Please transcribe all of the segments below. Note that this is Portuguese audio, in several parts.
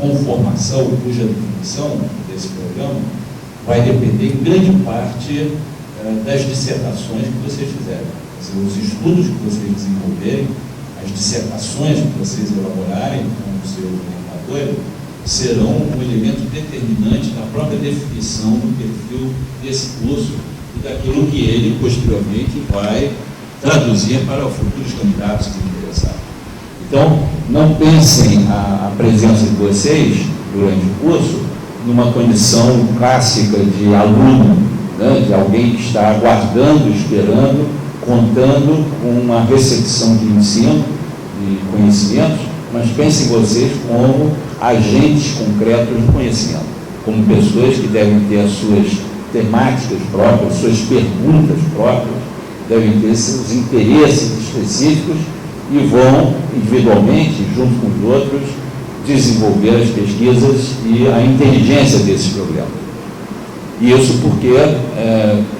conformação, cuja definição desse programa vai depender em grande parte das dissertações que vocês fizerem. Quer dizer, os estudos que vocês desenvolverem, as dissertações que vocês elaborarem com os seus orientadores, serão um elemento determinante na própria definição do perfil desse curso e daquilo que ele, posteriormente, vai traduzir para futuros candidatos interessados. Então, não pensem a presença de vocês, durante o curso, numa condição clássica de aluno, né, de alguém que está aguardando, esperando, contando com uma recepção de ensino, de conhecimentos, mas pensem vocês como agentes concretos do conhecimento, como pessoas que devem ter as suas temáticas próprias, suas perguntas próprias, devem ter seus interesses específicos e vão, individualmente, junto com os outros, desenvolver as pesquisas e a inteligência desses problemas. E isso porque,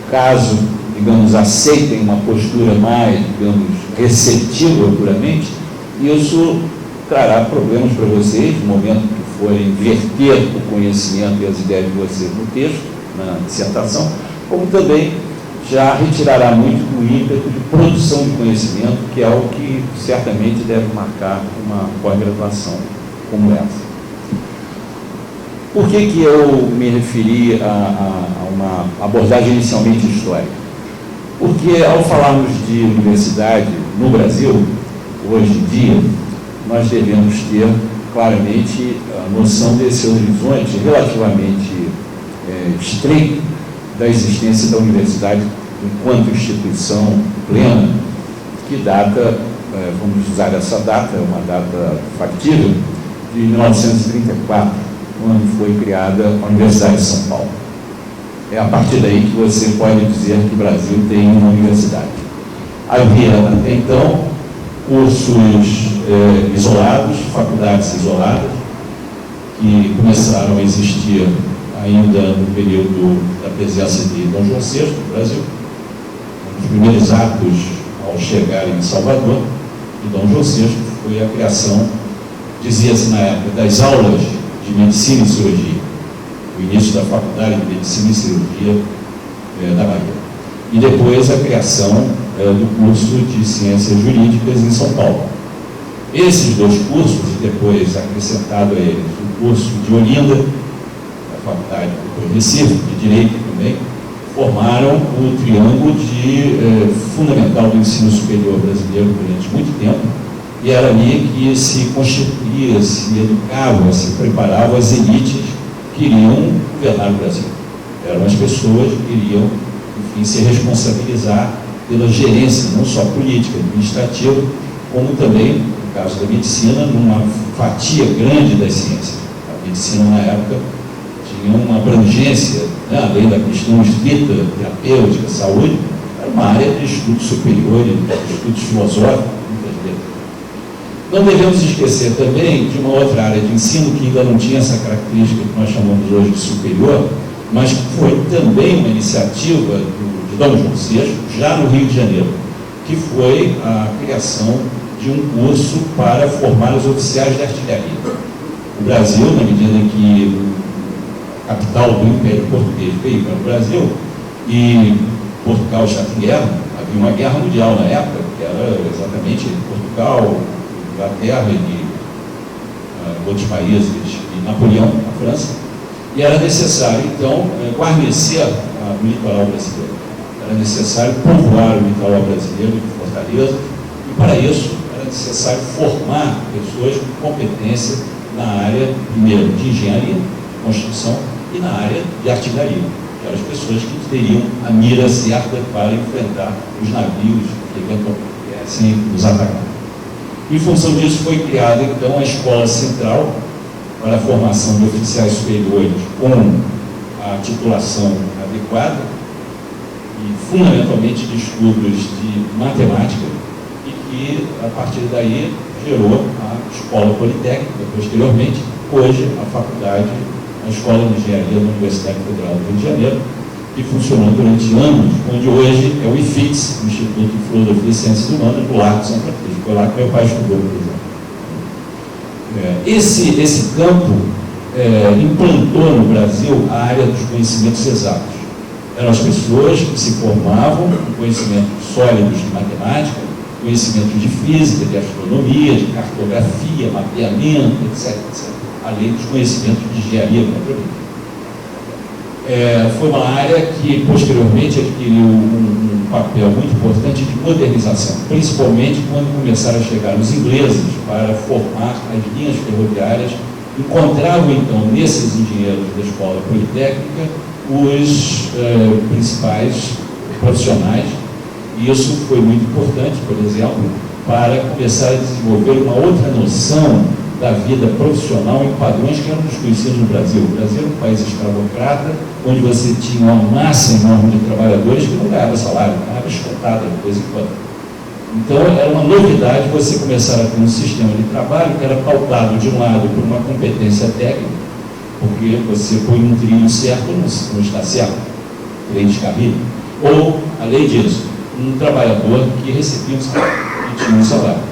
caso, digamos, aceitem uma postura mais, digamos, receptiva puramente, isso trará problemas para vocês no momento que forem verter o conhecimento e as ideias de vocês no texto, na dissertação, como também já retirará muito do ímpeto de produção de conhecimento, que é algo que certamente deve marcar uma pós-graduação como essa. Por que eu me referi a uma abordagem inicialmente histórica? Porque, ao falarmos de universidade no Brasil, hoje em dia, nós devemos ter claramente a noção desse horizonte relativamente estreito da existência da universidade enquanto instituição plena, que data, vamos usar essa data, é uma data factível, de 1934, quando foi criada a Universidade de São Paulo. É a partir daí que você pode dizer que o Brasil tem uma universidade. Havia, até então, cursos isolados, faculdades isoladas, que começaram a existir ainda no período da presença de Dom João VI no Brasil. Um dos primeiros atos ao chegar em Salvador, de Dom João VI, foi a criação, dizia-se na época, das aulas de medicina e cirurgia, o início da faculdade de medicina e cirurgia da Bahia. E depois a criação do curso de ciências jurídicas em São Paulo. Esses dois cursos, e depois acrescentado a eles o curso de Olinda, da faculdade depois de Recife, de Direito também, formaram o triângulo fundamental do ensino superior brasileiro durante muito tempo, e era ali que se constituía, se educava, se preparava as elites que iriam governar o Brasil. Eram as pessoas que iriam, enfim, se responsabilizar pela gerência, não só política, administrativa, como também, no caso da medicina, numa fatia grande das ciências. A medicina, na época, tinha uma abrangência, né, além da questão estrita, terapêutica, saúde, era uma área de estudos superiores, de estudos filosóficos, muitas vezes. Não devemos esquecer também de uma outra área de ensino que ainda não tinha essa característica que nós chamamos hoje de superior, mas que foi também uma iniciativa de Dom João VI, já no Rio de Janeiro, que foi a criação de um curso para formar os oficiais de artilharia. O Brasil, na medida em que a capital do Império Português veio para o Brasil, e Portugal estava em guerra, havia uma guerra mundial na época, que era exatamente Portugal, Inglaterra e outros países, e Napoleão, na França, e era necessário, então, guarnecer o litoral brasileiro. Era necessário povoar o litoral brasileiro de fortalezas, e para isso era necessário formar pessoas com competência na área, primeiro, de engenharia, construção, e na área de artilharia, que eram as pessoas que teriam a mira certa para enfrentar os navios que eventualmente viessem nos atacar. Em função disso, foi criada, então, a Escola Central para a formação de oficiais superiores com a titulação adequada e, fundamentalmente, de estudos de matemática, e que, a partir daí, gerou a Escola Politécnica, posteriormente, hoje, a faculdade, a Escola de Engenharia da Universidade Federal do Rio de Janeiro, que funcionou durante anos, onde hoje é o IFIX, o Instituto de Filosofia e Ciências Humanas, do Largo de São Francisco. Foi lá que meu pai estudou, por exemplo. Esse campo implantou no Brasil a área dos conhecimentos exatos. Eram as pessoas que se formavam com conhecimentos sólidos de matemática, conhecimentos de física, de astronomia, de cartografia, mapeamento, etc. Além dos conhecimentos de engenharia propriamente. Foi uma área que posteriormente adquiriu um papel muito importante de modernização, principalmente quando começaram a chegar os ingleses para formar as linhas ferroviárias. Encontravam então nesses engenheiros da escola politécnica os principais profissionais, e isso foi muito importante, por exemplo, para começar a desenvolver uma outra noção da vida profissional em padrões que eram desconhecidos no Brasil. O Brasil era um país escravocrata, onde você tinha uma massa enorme de trabalhadores que não ganhava salário, ganhava escotada de vez em quando. Então, era uma novidade você começar a ter um sistema de trabalho que era pautado, de um lado, por uma competência técnica, porque você põe um trilho certo ou não está certo, lei de carreira, ou, além disso, um trabalhador que recebia um salário, e tinha um salário.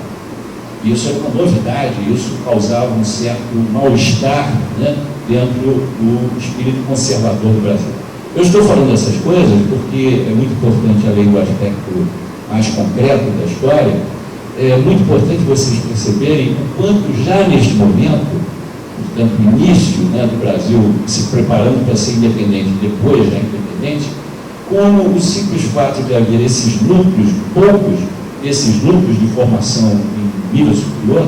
Isso era uma novidade, isso causava um certo mal-estar, né, dentro do espírito conservador do Brasil. Eu estou falando essas coisas porque é muito importante, além do aspecto mais concreto da história, é muito importante vocês perceberem o quanto já neste momento, portanto, no início, né, do Brasil se preparando para ser independente, depois da independente, como o simples fato de haver esses núcleos, poucos desses núcleos de formação em nível superior,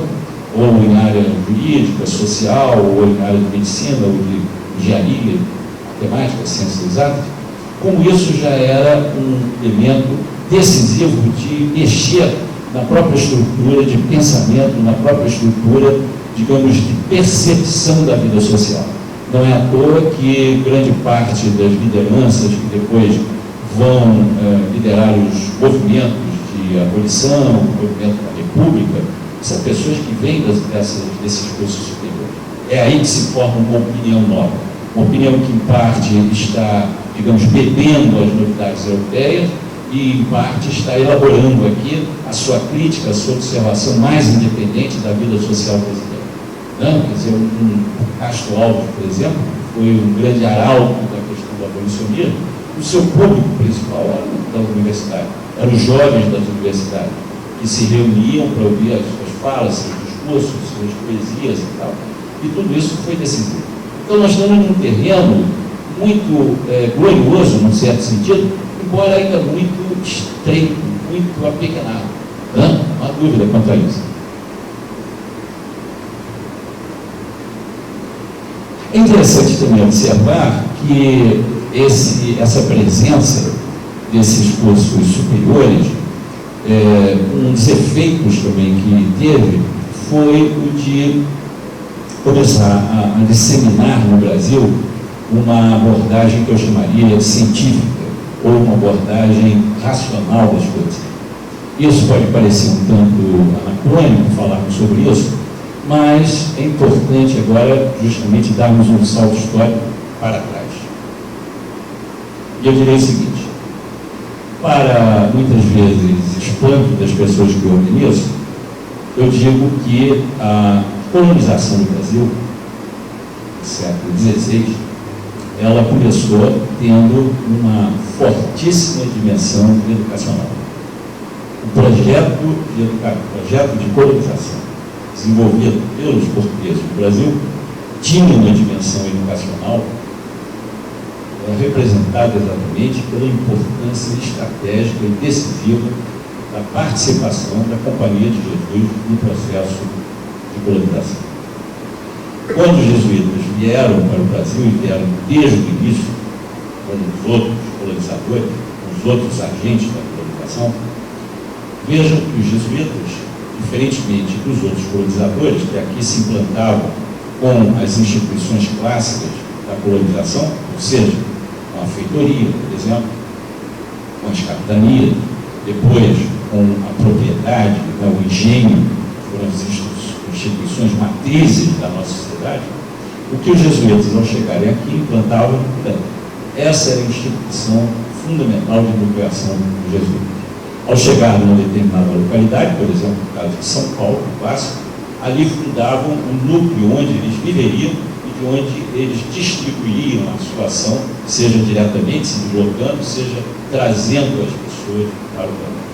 ou em área jurídica, social, ou em área de medicina, ou de engenharia, matemática, ciências exatas, como isso já era um elemento decisivo de mexer na própria estrutura de pensamento, na própria estrutura, digamos, de percepção da vida social. Não é à toa que grande parte das lideranças que depois vão liderar os movimentos de abolição, o movimento da República, são pessoas que vêm desses cursos superiores. É aí que se forma uma opinião nova, uma opinião que em parte está, digamos, bebendo as novidades europeias e em parte está elaborando aqui a sua crítica, a sua observação mais independente da vida social brasileira. Não, quer dizer, Castro Alves, por exemplo, foi um grande arauto da questão do abolicionismo. O seu público principal era da universidade, eram os jovens das universidades, que se reuniam para ouvir as suas falas, seus discursos, suas poesias e tal. E tudo isso foi decisivo. Então nós estamos num terreno muito glorioso, num certo sentido, embora ainda muito estreito, muito apequenado. Não há dúvida quanto a isso. É interessante também observar que essa presença desses cursos superiores, um dos efeitos também que teve foi o de começar a disseminar no Brasil uma abordagem que eu chamaria científica, ou uma abordagem racional das coisas. Isso pode parecer um tanto anacrônico falarmos sobre isso, mas é importante agora justamente darmos um salto histórico para trás. E eu direi o seguinte: para muitas vezes espanto das pessoas que eu organizo, eu digo que a colonização do Brasil, no século XVI, ela começou tendo uma fortíssima dimensão educacional. O projeto de colonização desenvolvido pelos portugueses do Brasil tinha uma dimensão educacional representada exatamente pela importância estratégica e decisiva da participação da Companhia de Jesus no processo de colonização. Quando os jesuítas vieram para o Brasil e vieram desde o início, como os outros colonizadores, os outros agentes da colonização, vejam que os jesuítas, diferentemente dos outros colonizadores, que aqui se implantavam com as instituições clássicas da colonização, ou seja, com a feitoria, por exemplo, com as capitanias, depois com a propriedade, com o engenho, foram as instituições matrizes da nossa sociedade. O que os jesuítas, ao chegarem aqui, implantavam, essa era a instituição fundamental de educação dos jesuítas. Ao chegar numa determinada localidade, por exemplo, no caso de São Paulo, clássico, ali fundavam um núcleo onde eles viveriam e de onde eles distribuiriam a sua ação, seja diretamente se deslocando, seja trazendo as pessoas para o trabalho.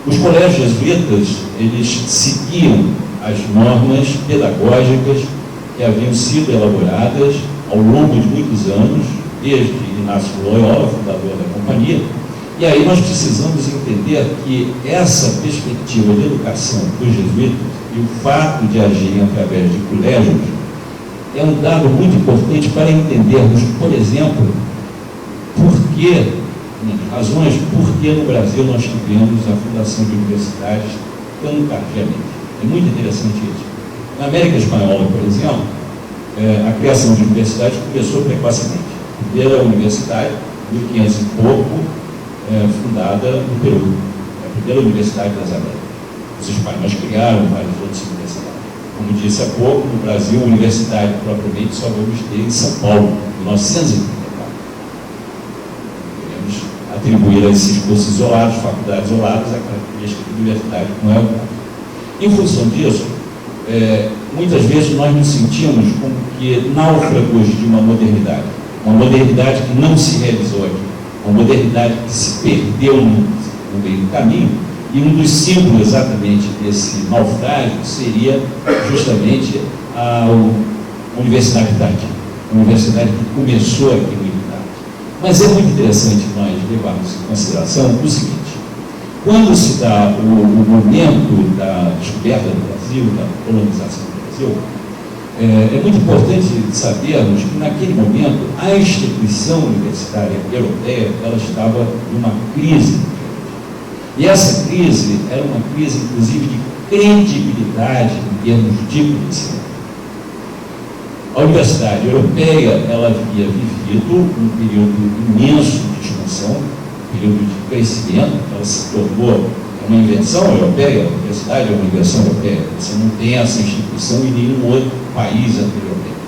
Os colégios jesuítas, eles seguiam as normas pedagógicas que haviam sido elaboradas ao longo de muitos anos, desde Inácio Loyola, fundador da companhia. E aí nós precisamos entender que essa perspectiva de educação dos jesuítas e o fato de agirem através de colégios é um dado muito importante para entendermos, por exemplo, razões por que no Brasil nós tivemos a fundação de universidades tão tardiamente. É muito interessante isso. Na América Espanhola, por exemplo, a criação de universidades começou precocemente. A primeira universidade, 1500 e pouco, fundada no Peru, a primeira universidade das Américas. Os espanhóis criaram várias outras universidades. Como disse há pouco, no Brasil, a universidade propriamente só vamos ter em São Paulo, em 1934. Podemos atribuir a esses cursos isolados, faculdades isoladas, a característica de universidade, não é o caso. Em função disso, muitas vezes nós nos sentimos como que náufragos de uma modernidade que não se realizou aqui, uma modernidade que se perdeu no meio do caminho, e um dos símbolos exatamente desse naufrágio seria justamente a Universidade tardia, a universidade que começou aqui muito tarde. Mas é muito interessante nós levarmos em consideração o seguinte: quando se dá o momento da descoberta do Brasil, da colonização do Brasil, é muito importante sabermos que naquele momento a instituição universitária europeia ela estava numa crise. E essa crise era uma crise, inclusive, de credibilidade em termos de conhecimento. A Universidade Europeia ela havia vivido um período imenso de expansão, um período de crescimento. Ela se tornou uma invenção europeia. A universidade é uma invenção europeia. Você não tem essa instituição em nenhum outro país anteriormente.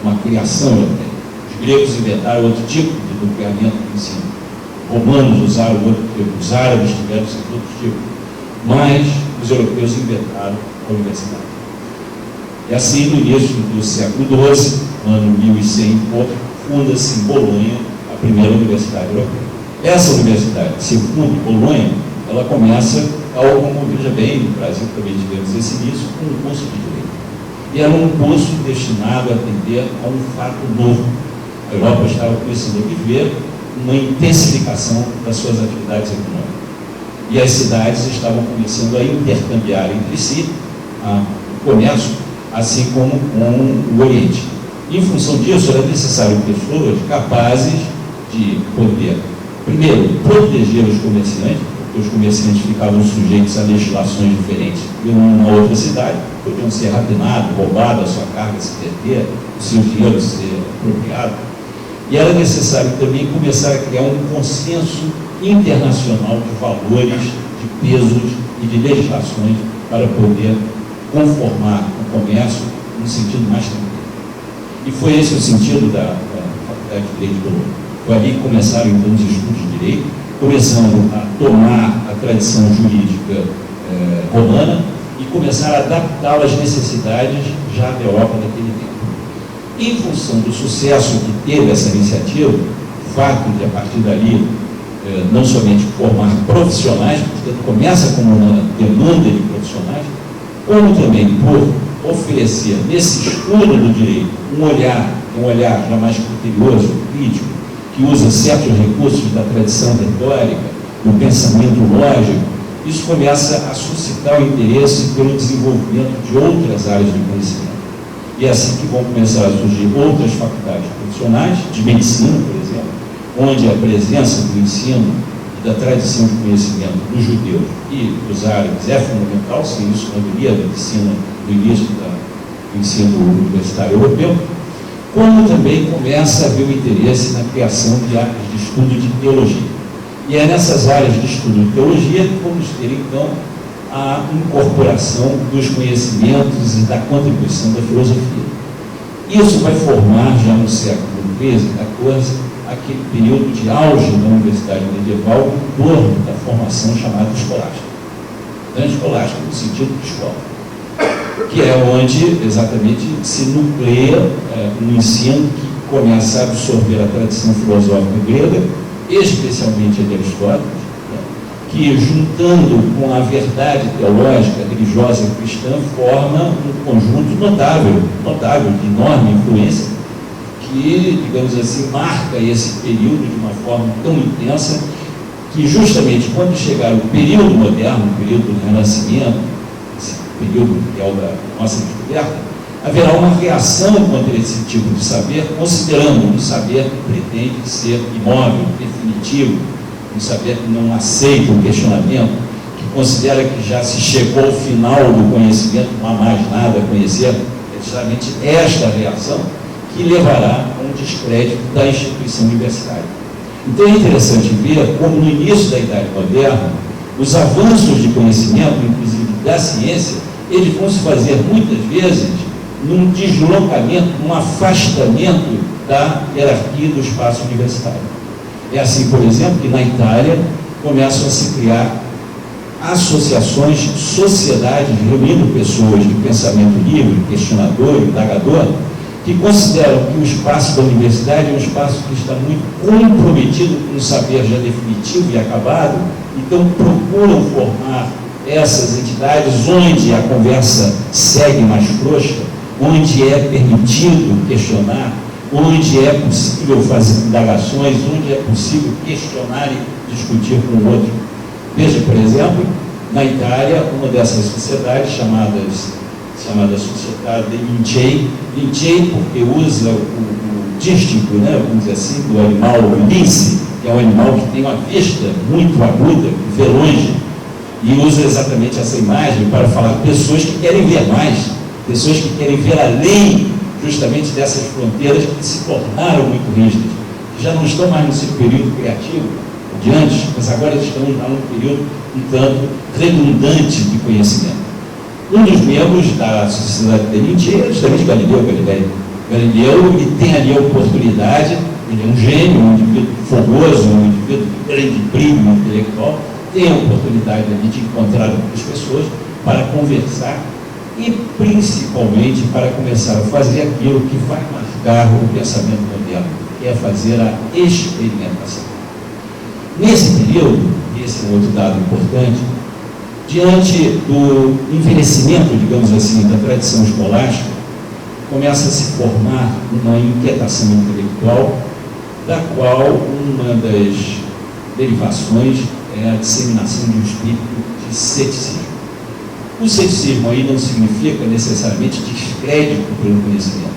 É uma criação europeia. Os gregos inventaram outro tipo de nucleamento do ensino. Romanos usaram outro tipo, os árabes tiveram outro tipo, mas os europeus inventaram a universidade. E assim, no início do século XII, no ano 1100 e pouco, funda-se em Bolonha a primeira universidade europeia. Essa universidade, que se funda em Bolonha, ela começa, como veja bem, no Brasil também tivemos esse início, com um curso de direito. E era um curso destinado a atender a um fato novo. A Europa estava começando a viver uma intensificação das suas atividades econômicas. E as cidades estavam começando a intercambiar entre si o comércio, assim como com o Oriente. Em função disso, era necessário pessoas capazes de poder, primeiro, proteger os comerciantes, porque os comerciantes ficavam sujeitos a legislações diferentes de uma outra cidade, podiam ser rapinados, roubados, a sua carga se perder, o seu dinheiro ser apropriado. E era necessário também começar a criar um consenso internacional de valores, de pesos e de legislações para poder conformar o comércio num sentido mais tranquilo. E foi esse o sentido da Faculdade de Direito de Bolonha. Foi ali que começaram então os estudos de direito, começando a tomar a tradição jurídica romana e começar a adaptá-la às necessidades já da Europa daquele tempo. Em função do sucesso que teve essa iniciativa, o fato de, a partir dali, não somente formar profissionais, portanto, começa com uma demanda de profissionais, como também por oferecer, nesse estudo do direito, um olhar já mais criterioso, crítico, que usa certos recursos da tradição retórica, do pensamento lógico. Isso começa a suscitar o interesse pelo desenvolvimento de outras áreas de conhecimento. E é assim que vão começar a surgir outras faculdades profissionais, de medicina, por exemplo, onde a presença do ensino e da tradição de conhecimento dos judeus e dos árabes é fundamental, sem isso não haveria a medicina no início do ensino universitário europeu, como também começa a haver o interesse na criação de áreas de estudo de teologia. E é nessas áreas de estudo de teologia que vamos ter, então, a incorporação dos conhecimentos e da contribuição da filosofia. Isso vai formar, já no século XIII, XIV, aquele período de auge da universidade medieval em torno da formação chamada escolástica. Então, escolástica no sentido de escola. que é onde exatamente se nucleia um ensino que começa a absorver a tradição filosófica grega, especialmente a de Aristóteles, que, juntando com a verdade teológica, religiosa e cristã, forma um conjunto notável, de enorme influência, que, digamos assim, marca esse período de uma forma tão intensa que, justamente quando chegar o período moderno, o período do Renascimento, esse período que é o da nossa descoberta, haverá uma reação contra esse tipo de saber, considerando um saber que pretende ser imóvel, definitivo, um saber que não aceita o questionamento, que considera que já se chegou ao final do conhecimento, não há mais nada a conhecer. É justamente esta reação que levará a um descrédito da instituição universitária. Então é interessante ver como no início da Idade Moderna, os avanços de conhecimento, inclusive da ciência, eles vão se fazer muitas vezes num deslocamento, num afastamento da hierarquia do espaço universitário. É assim, por exemplo, que na Itália começam a se criar associações, sociedades reunindo pessoas de pensamento livre, questionador, indagador, que consideram que o espaço da universidade é um espaço que está muito comprometido com um saber já definitivo e acabado, então procuram formar essas entidades onde a conversa segue mais frouxa, onde é permitido questionar, onde é possível fazer indagações, onde é possível questionar e discutir com o outro. Veja, por exemplo, na Itália, uma dessas sociedades chamada Sociedade de Lincei, porque usa o dístico, né, vamos dizer assim, do animal, o lince, que é um animal que tem uma vista muito aguda, que vê longe, e usa exatamente essa imagem para falar de pessoas que querem ver mais, pessoas que querem ver além justamente dessas fronteiras que se tornaram muito rígidas, que já não estão mais nesse período criativo de antes, mas agora estamos lá num período um tanto redundante de conhecimento. Um dos membros da Sociedade de Lincei é justamente Galileu Galilei. Galileu, ele tem ali a oportunidade, ele é um gênio, um indivíduo fogoso, um indivíduo de grande brilho intelectual, tem a oportunidade ali de encontrar outras pessoas para conversar e principalmente para começar a fazer aquilo que vai marcar o pensamento moderno, que é fazer a experimentação. Nesse período, esse é um outro dado importante, diante do envelhecimento, digamos assim, da tradição escolástica, começa a se formar uma inquietação intelectual, da qual uma das derivações é a disseminação de um espírito de ceticismo. O ceticismo aí não significa necessariamente descrédito pelo conhecimento,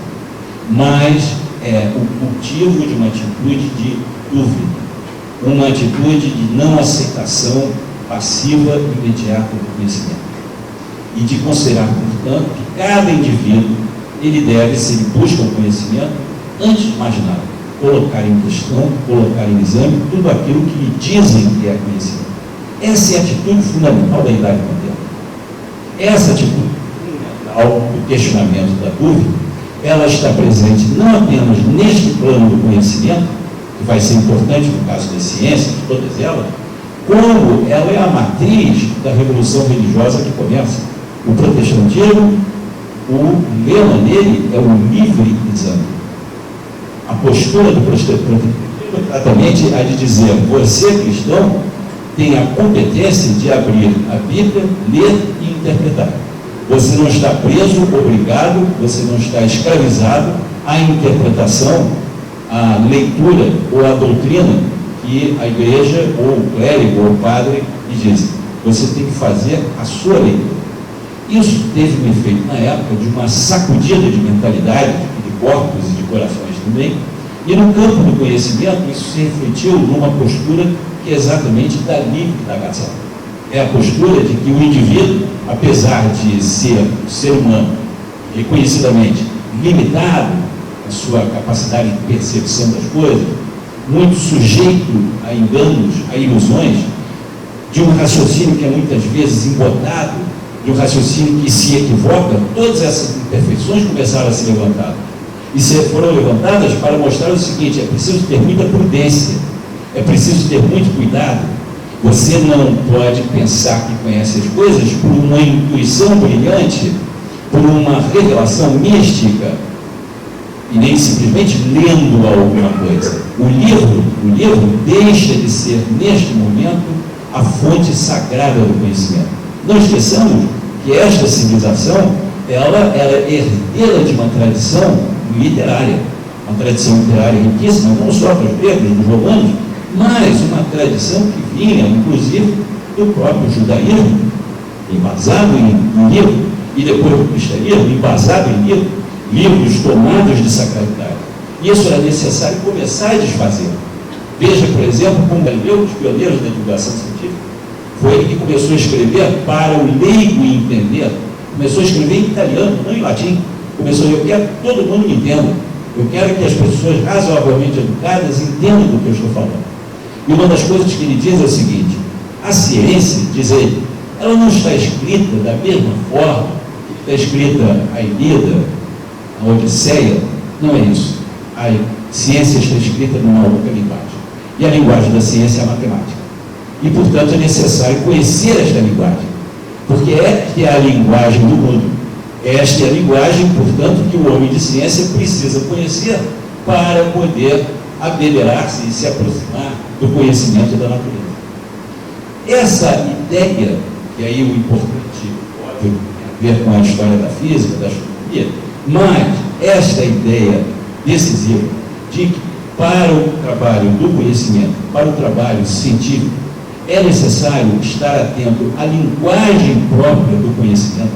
mas é o cultivo de uma atitude de dúvida, uma atitude de não aceitação passiva e imediata do conhecimento. E de considerar, portanto, que cada indivíduo, ele deve, se ele busca o conhecimento, antes de mais nada, colocar em questão, colocar em exame tudo aquilo que lhe dizem que é conhecimento. Essa é a atitude fundamental da Idade Moderna. Essa atitude fundamental do questionamento, da dúvida, ela está presente não apenas neste plano do conhecimento, que vai ser importante no caso das ciências, todas elas, como ela é a matriz da revolução religiosa que começa. O protestantismo, o lema dele é o livre exame. A postura do protestantismo é exatamente a de dizer: você, cristão, tem a competência de abrir a Bíblia, ler e interpretar. Você não está preso, obrigado, você não está escravizado à interpretação, à leitura ou à doutrina que a igreja, ou o clérigo, ou o padre lhe dizem. Você tem que fazer a sua leitura. Isso teve um efeito na época de uma sacudida de mentalidade, de corpos e de corações também, e no campo do conhecimento isso se refletiu numa postura que é exatamente da livre indagação. É a postura de que o indivíduo, apesar de ser um ser humano reconhecidamente limitado na sua capacidade de percepção das coisas, muito sujeito a enganos, a ilusões, de um raciocínio que é muitas vezes embotado, de um raciocínio que se equivoca, todas essas imperfeições começaram a ser levantadas. E foram levantadas para mostrar o seguinte: é preciso ter muita prudência, é preciso ter muito cuidado. Você não pode pensar que conhece as coisas por uma intuição brilhante, por uma revelação mística e nem simplesmente lendo alguma coisa. O livro deixa de ser, neste momento, a fonte sagrada do conhecimento. Não esqueçamos que esta civilização, ela é herdeira de uma tradição literária, uma tradição literária riquíssima, não só dos gregos, dos romanos, mas uma tradição que vinha, inclusive, do próprio judaísmo, embasado em livro, e depois do cristianismo, embasado em livros tomados de sacralidade. Isso era necessário começar a desfazer. Veja, por exemplo, como Galileu, um dos pioneiros da divulgação científica, foi ele que começou a escrever para o leigo entender. Começou a escrever em italiano, não em latim. Começou a dizer, eu quero que todo mundo me entenda. Eu quero que as pessoas razoavelmente educadas entendam do que eu estou falando. E uma das coisas que ele diz é o seguinte: a ciência, diz ele, ela não está escrita da mesma forma que está escrita a Ilíada, a Odisseia. Não é isso. A ciência está escrita numa outra linguagem. E a linguagem da ciência é a matemática. E, portanto, é necessário conhecer esta linguagem, porque esta é a linguagem do mundo. Esta é a linguagem, portanto, que o homem de ciência precisa conhecer para poder abeberar-se e se aproximar do conhecimento da natureza. Essa ideia, que aí o importante, óbvio, tem a ver com a história da física, da astronomia, mas esta ideia decisiva de que para o trabalho do conhecimento, para o trabalho científico, é necessário estar atento à linguagem própria do conhecimento,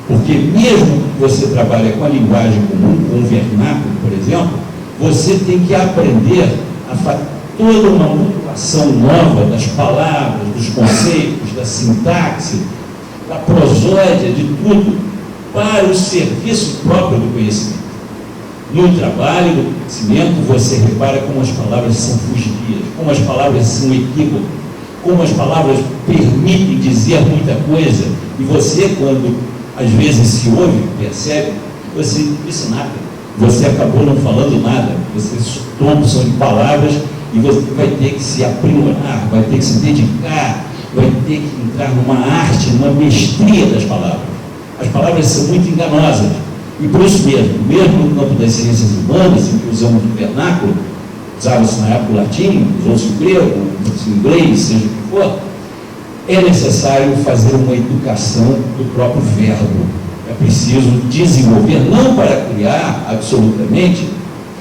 porque mesmo que você trabalhe com a linguagem comum, com o vernáculo, por exemplo, você tem que aprender a fazer toda uma modulação nova das palavras, dos conceitos, da sintaxe, da prosódia, de tudo, para o serviço próprio do conhecimento. No trabalho do conhecimento, você repara como as palavras são fugidias, como as palavras são equívocas, como as palavras permitem dizer muita coisa, e você, quando às vezes se ouve, percebe que você não disse nada, você acabou não falando nada, você soltou uma opção de palavras e você vai ter que se aprimorar, vai ter que se dedicar, vai ter que entrar numa arte, numa mestria das palavras. As palavras são muito enganosas. E por isso mesmo no campo das ciências humanas, em que usamos o vernáculo, usava-se na época o latim, usou-se o grego, usou-se o inglês, seja o que for, é necessário fazer uma educação do próprio verbo. É preciso desenvolver, não para criar absolutamente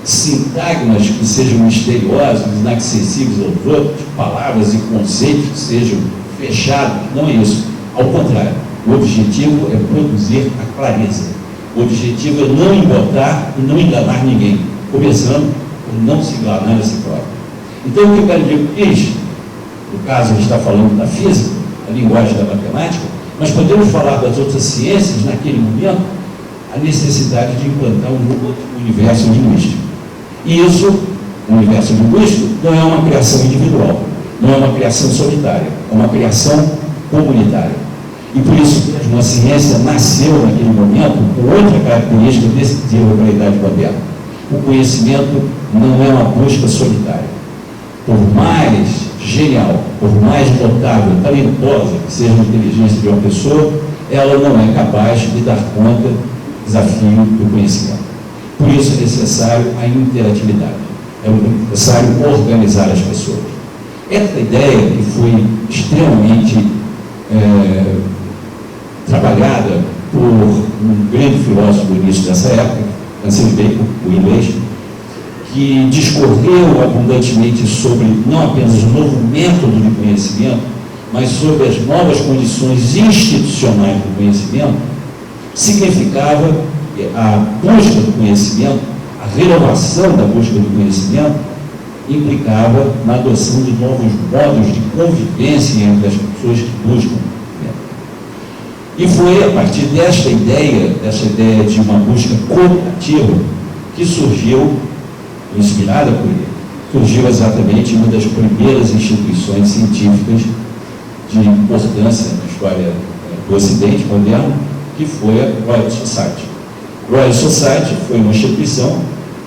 sintagmas que sejam misteriosos, inacessíveis aos outros, palavras e conceitos que sejam fechados, não é isso. Ao contrário, o objetivo é produzir a clareza. O objetivo é não embotar e não enganar ninguém, começando por não se enganar a si próprio. Então, o que o Galileu fez, no caso a gente está falando da física, a linguagem da matemática, mas podemos falar das outras ciências, naquele momento, a necessidade de implantar um outro universo linguístico. E isso, o universo linguístico, não é uma criação individual, não é uma criação solitária, é uma criação comunitária. E por isso mesmo a ciência nasceu naquele momento com outra característica decisiva para a idade moderna. O conhecimento não é uma busca solitária. Por mais genial, por mais notável, talentosa que seja a inteligência de uma pessoa, ela não é capaz de dar conta do desafio do conhecimento. Por isso é necessário a interatividade. É necessário organizar as pessoas. Essa ideia que foi extremamente trabalhada por um grande filósofo do início dessa época, Francis Bacon, o inglês, que discorreu abundantemente sobre não apenas o novo método de conhecimento, mas sobre as novas condições institucionais do conhecimento, significava a busca do conhecimento, a renovação da busca do conhecimento, implicava na adoção de novos modos de convivência entre as pessoas que buscam. E foi a partir desta ideia de uma busca cooperativa, que surgiu, inspirada por ele, surgiu exatamente uma das primeiras instituições científicas de importância na história do Ocidente moderno, que foi a Royal Society. Royal Society foi uma instituição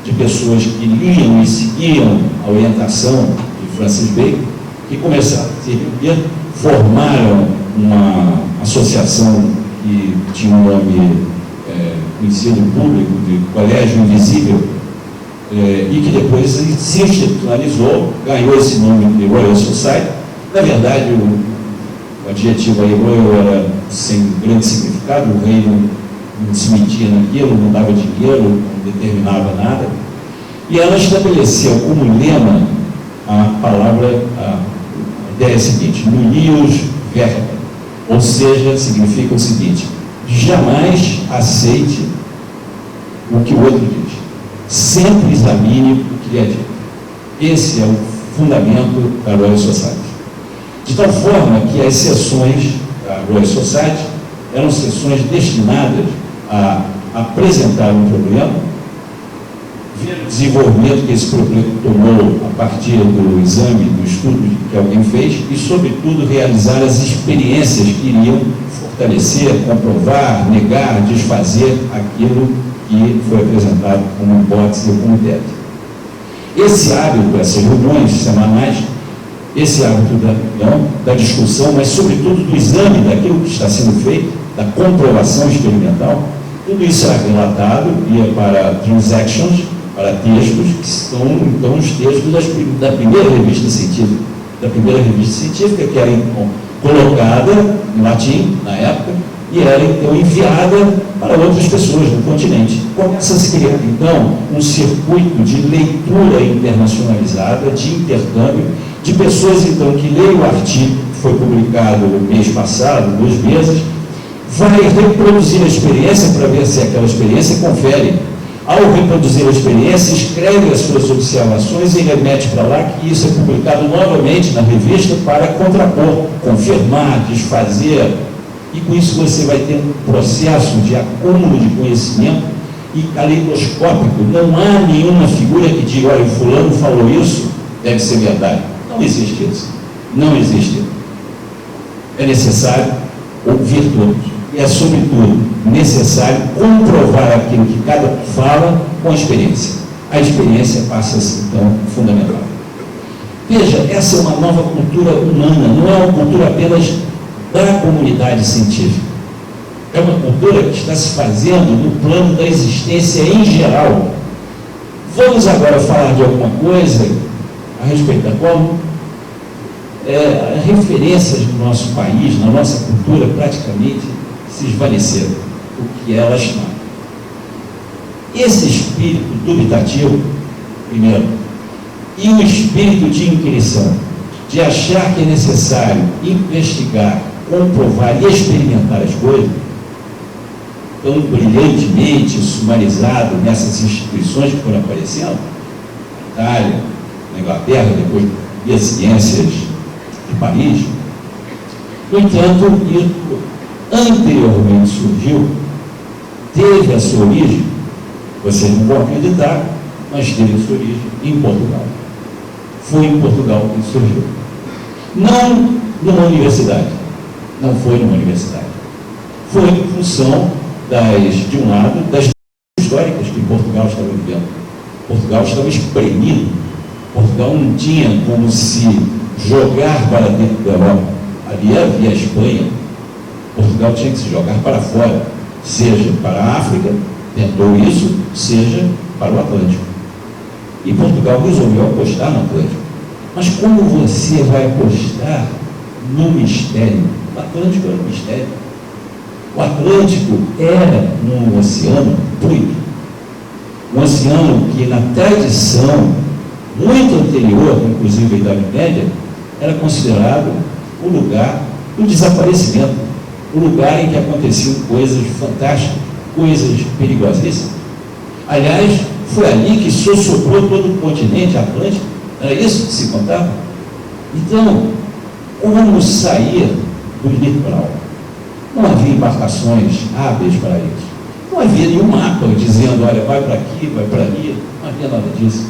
de pessoas que liam e seguiam a orientação de Francis Bacon, que começaram a se reunir, formaram uma associação que tinha um nome conhecido público de Colégio Invisível, e que depois se institucionalizou, ganhou esse nome de Royal Society. Na verdade, o adjetivo aí, Royal, era sem grande significado, o rei não se metia naquilo, não dava dinheiro, não determinava nada. E ela estabeleceu como lema a palavra, a ideia seguinte: nullius verba, ou seja, significa o seguinte: jamais aceite o que o outro diz, sempre examine o que lhe é dito. Esse é o fundamento da Royal Society. De tal forma que as sessões da Royal Society eram sessões destinadas a apresentar um problema, ver o desenvolvimento que esse problema tomou a partir do exame, do estudo que alguém fez e, sobretudo, realizar as experiências que iriam fortalecer, comprovar, negar, desfazer aquilo que foi apresentado como hipótese ou como tese. Esse hábito, essas reuniões semanais, esse hábito da discussão, mas, sobretudo, do exame daquilo que está sendo feito, da comprovação experimental, tudo isso era relatado, ia para transactions, para textos, que são, então, os textos da primeira revista científica. Que era, então, colocada em latim, na época, e era, então, enviada para outras pessoas no continente. Começa a se criar, então, um circuito de leitura internacionalizada, de intercâmbio, de pessoas, então, que leem o artigo que foi publicado no mês passado, 2 meses, vai reproduzir a experiência para ver se aquela experiência confere. Ao reproduzir a experiência, escreve as suas observações e remete para lá, que isso é publicado novamente na revista para contrapor, confirmar, desfazer. E com isso você vai ter um processo de acúmulo de conhecimento e caleidoscópico. Não há nenhuma figura que diga: olha, o fulano falou isso, deve ser verdade. Não existe isso. Não existe. É necessário ouvir todos. E é, sobretudo, necessário comprovar aquilo que cada um fala com a experiência. A experiência passa a ser, então, fundamental. Veja, essa é uma nova cultura humana, não é uma cultura apenas da comunidade científica. É uma cultura que está se fazendo no plano da existência em geral. Vamos agora falar de alguma coisa a respeito da qual referências do nosso país, na nossa cultura, praticamente se esvaneceram, o que elas são. Esse espírito dubitativo, primeiro, e o espírito de inquirição, de achar que é necessário investigar, comprovar e experimentar as coisas, tão brilhantemente sumarizado nessas instituições que foram aparecendo, na Itália, na Inglaterra, depois e as ciências de Paris. No entanto, isso anteriormente surgiu, teve a sua origem, vocês não vão acreditar, mas teve a sua origem em Portugal. Foi em Portugal que surgiu. Não numa universidade, não foi numa universidade. Foi em função de um lado, das históricas que Portugal estava vivendo. Portugal estava espremido. Portugal não tinha como se jogar para dentro da Europa. Ali havia a Espanha. Portugal tinha que se jogar para fora, seja para a África, tentou isso, seja para o Atlântico. E Portugal resolveu apostar no Atlântico. Mas como você vai apostar no mistério? O Atlântico era um mistério. O Atlântico era um oceano fluido. Um oceano que, na tradição muito anterior, inclusive à Idade Média, era considerado o lugar do desaparecimento, o lugar em que aconteciam coisas fantásticas, coisas perigosas. Aliás, foi ali que sossobrou todo o continente atlântico, era isso que se contava? Então, como sair do litoral? Não havia embarcações hábeis para isso. Não havia nenhum mapa dizendo: olha, vai para aqui, vai para ali. Não havia nada disso.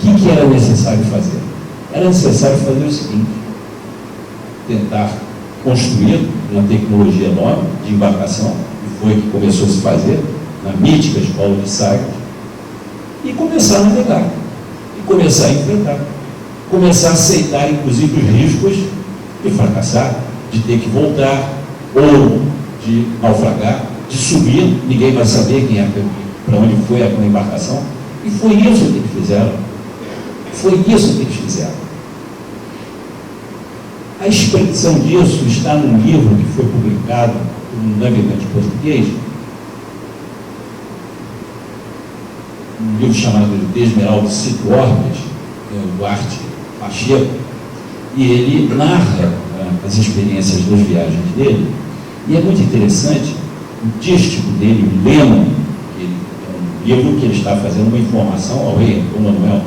O que era necessário fazer? Era necessário fazer o seguinte: tentar construir uma tecnologia nova de embarcação, que foi que começou a se fazer na mítica escola de Sagres, e começar a navegar, e começar a enfrentar, começar a aceitar, inclusive, os riscos de fracassar, de ter que voltar, ou de naufragar, de subir, ninguém vai saber quem é, para onde foi a embarcação. E foi isso que eles fizeram. Foi isso que eles fizeram. A expressão disso está num livro que foi publicado por um navegante português, um livro chamado de Esmeralda Cito Orbes, Duarte Pacheco, e ele narra as experiências das viagens dele, e é muito interessante o dístico dele, o lema, que é um livro que ele está fazendo uma informação ao rei Dom Manuel,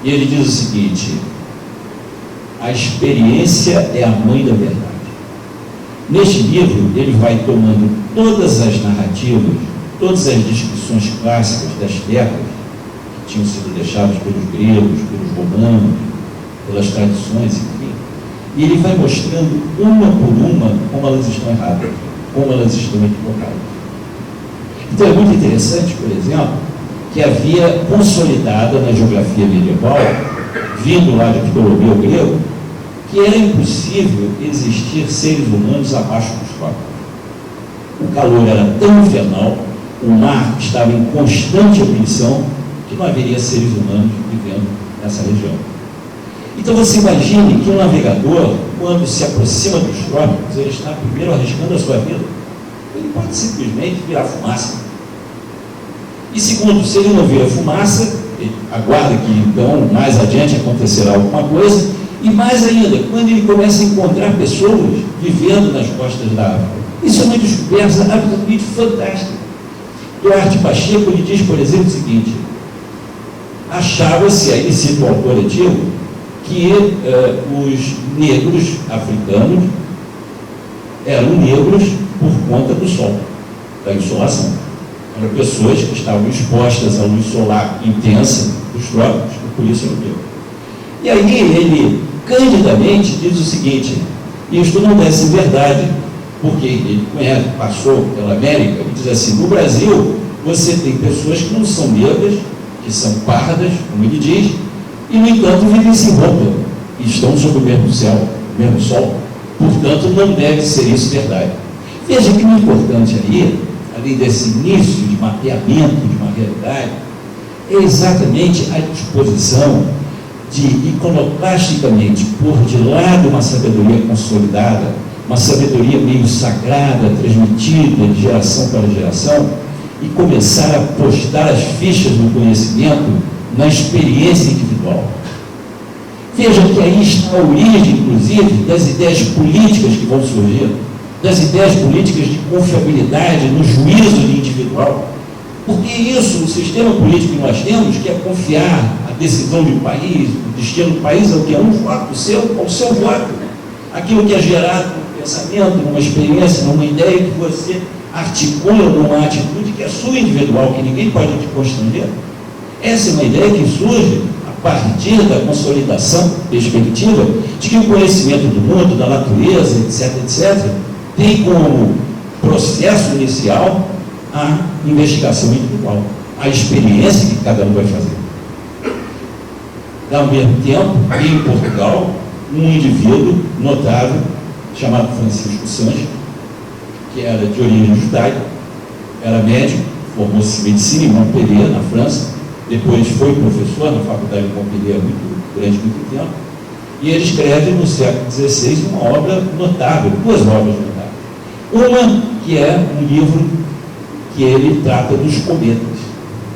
e ele diz o seguinte: a experiência é a mãe da verdade. Neste livro, ele vai tomando todas as narrativas, todas as descrições clássicas das terras que tinham sido deixadas pelos gregos, pelos romanos, pelas tradições, enfim, e ele vai mostrando uma por uma como elas estão erradas, como elas estão equivocadas. Então é muito interessante, por exemplo, que havia consolidada na geografia medieval, vindo lá de Ptolomeu grego, que era impossível existir seres humanos abaixo dos trópicos. O calor era tão infernal, o mar estava em constante ebulição, que não haveria seres humanos vivendo nessa região. Então você imagine que um navegador, quando se aproxima dos trópicos, ele está primeiro arriscando a sua vida. Ele pode simplesmente virar fumaça. E segundo, se ele não vira fumaça, ele aguarda que então mais adiante acontecerá alguma coisa. E mais ainda, quando ele começa a encontrar pessoas vivendo nas costas da África. Isso é uma descoberta absolutamente fantástica. Duarte Pacheco, ele diz, por exemplo, o seguinte: achava-se, aí cita o autor antigo, que os negros africanos eram negros por conta do sol, da insolação. Eram pessoas que estavam expostas à luz solar intensa dos trópicos, e por isso eram negros. E aí ele, candidamente, diz o seguinte: isto não deve ser verdade, porque ele conhece, passou pela América, e diz assim: no Brasil, você tem pessoas que não são negras, que são pardas, como ele diz, e, no entanto, vivem sem roupa, e estão sob o mesmo céu, o mesmo sol. Portanto, não deve ser isso verdade. Veja que o importante aí, além desse início de mapeamento de uma realidade, é exatamente a disposição de iconoclasticamente pôr de lado uma sabedoria consolidada, uma sabedoria meio sagrada, transmitida de geração para geração, e começar a postar as fichas do conhecimento na experiência individual. Veja que aí está a origem, inclusive, das ideias políticas que vão surgir, das ideias políticas de confiabilidade no juízo individual. Porque isso, o sistema político que nós temos, que é confiar a decisão de um país, o destino do país, ao que é um voto, ao seu voto. Aquilo que é gerado num pensamento, numa experiência, numa ideia que você articula numa atitude que é sua individual, que ninguém pode te constranger. Essa é uma ideia que surge a partir da consolidação perspectiva de que o conhecimento do mundo, da natureza, etc., tem como processo inicial a investigação individual, a experiência que cada um vai fazer. Ao mesmo tempo, em Portugal, um indivíduo notável, chamado Francisco Sanches, que era de origem judaica, era médico, formou-se em medicina em Montpellier, na França, depois foi professor na faculdade de Montpellier durante muito tempo, e ele escreve no século XVI uma obra notável, duas obras notáveis. Uma que é um livro que ele trata dos cometas.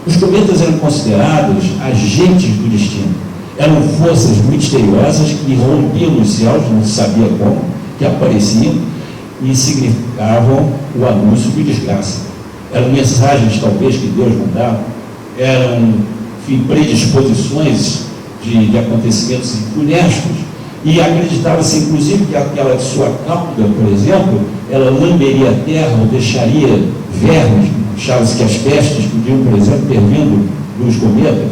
Os cometas eram considerados agentes do destino. Eram forças misteriosas que rompiam nos céus, não se sabia como, que apareciam e significavam o anúncio de desgraça. Eram mensagens, talvez, que Deus mandava, eram, enfim, predisposições de acontecimentos funestos, e acreditava-se, inclusive, que aquela sua cauda, por exemplo, ela lamberia a terra ou deixaria vermes. Achava-se que as pestes podiam, por exemplo, ter vindo dos cometas.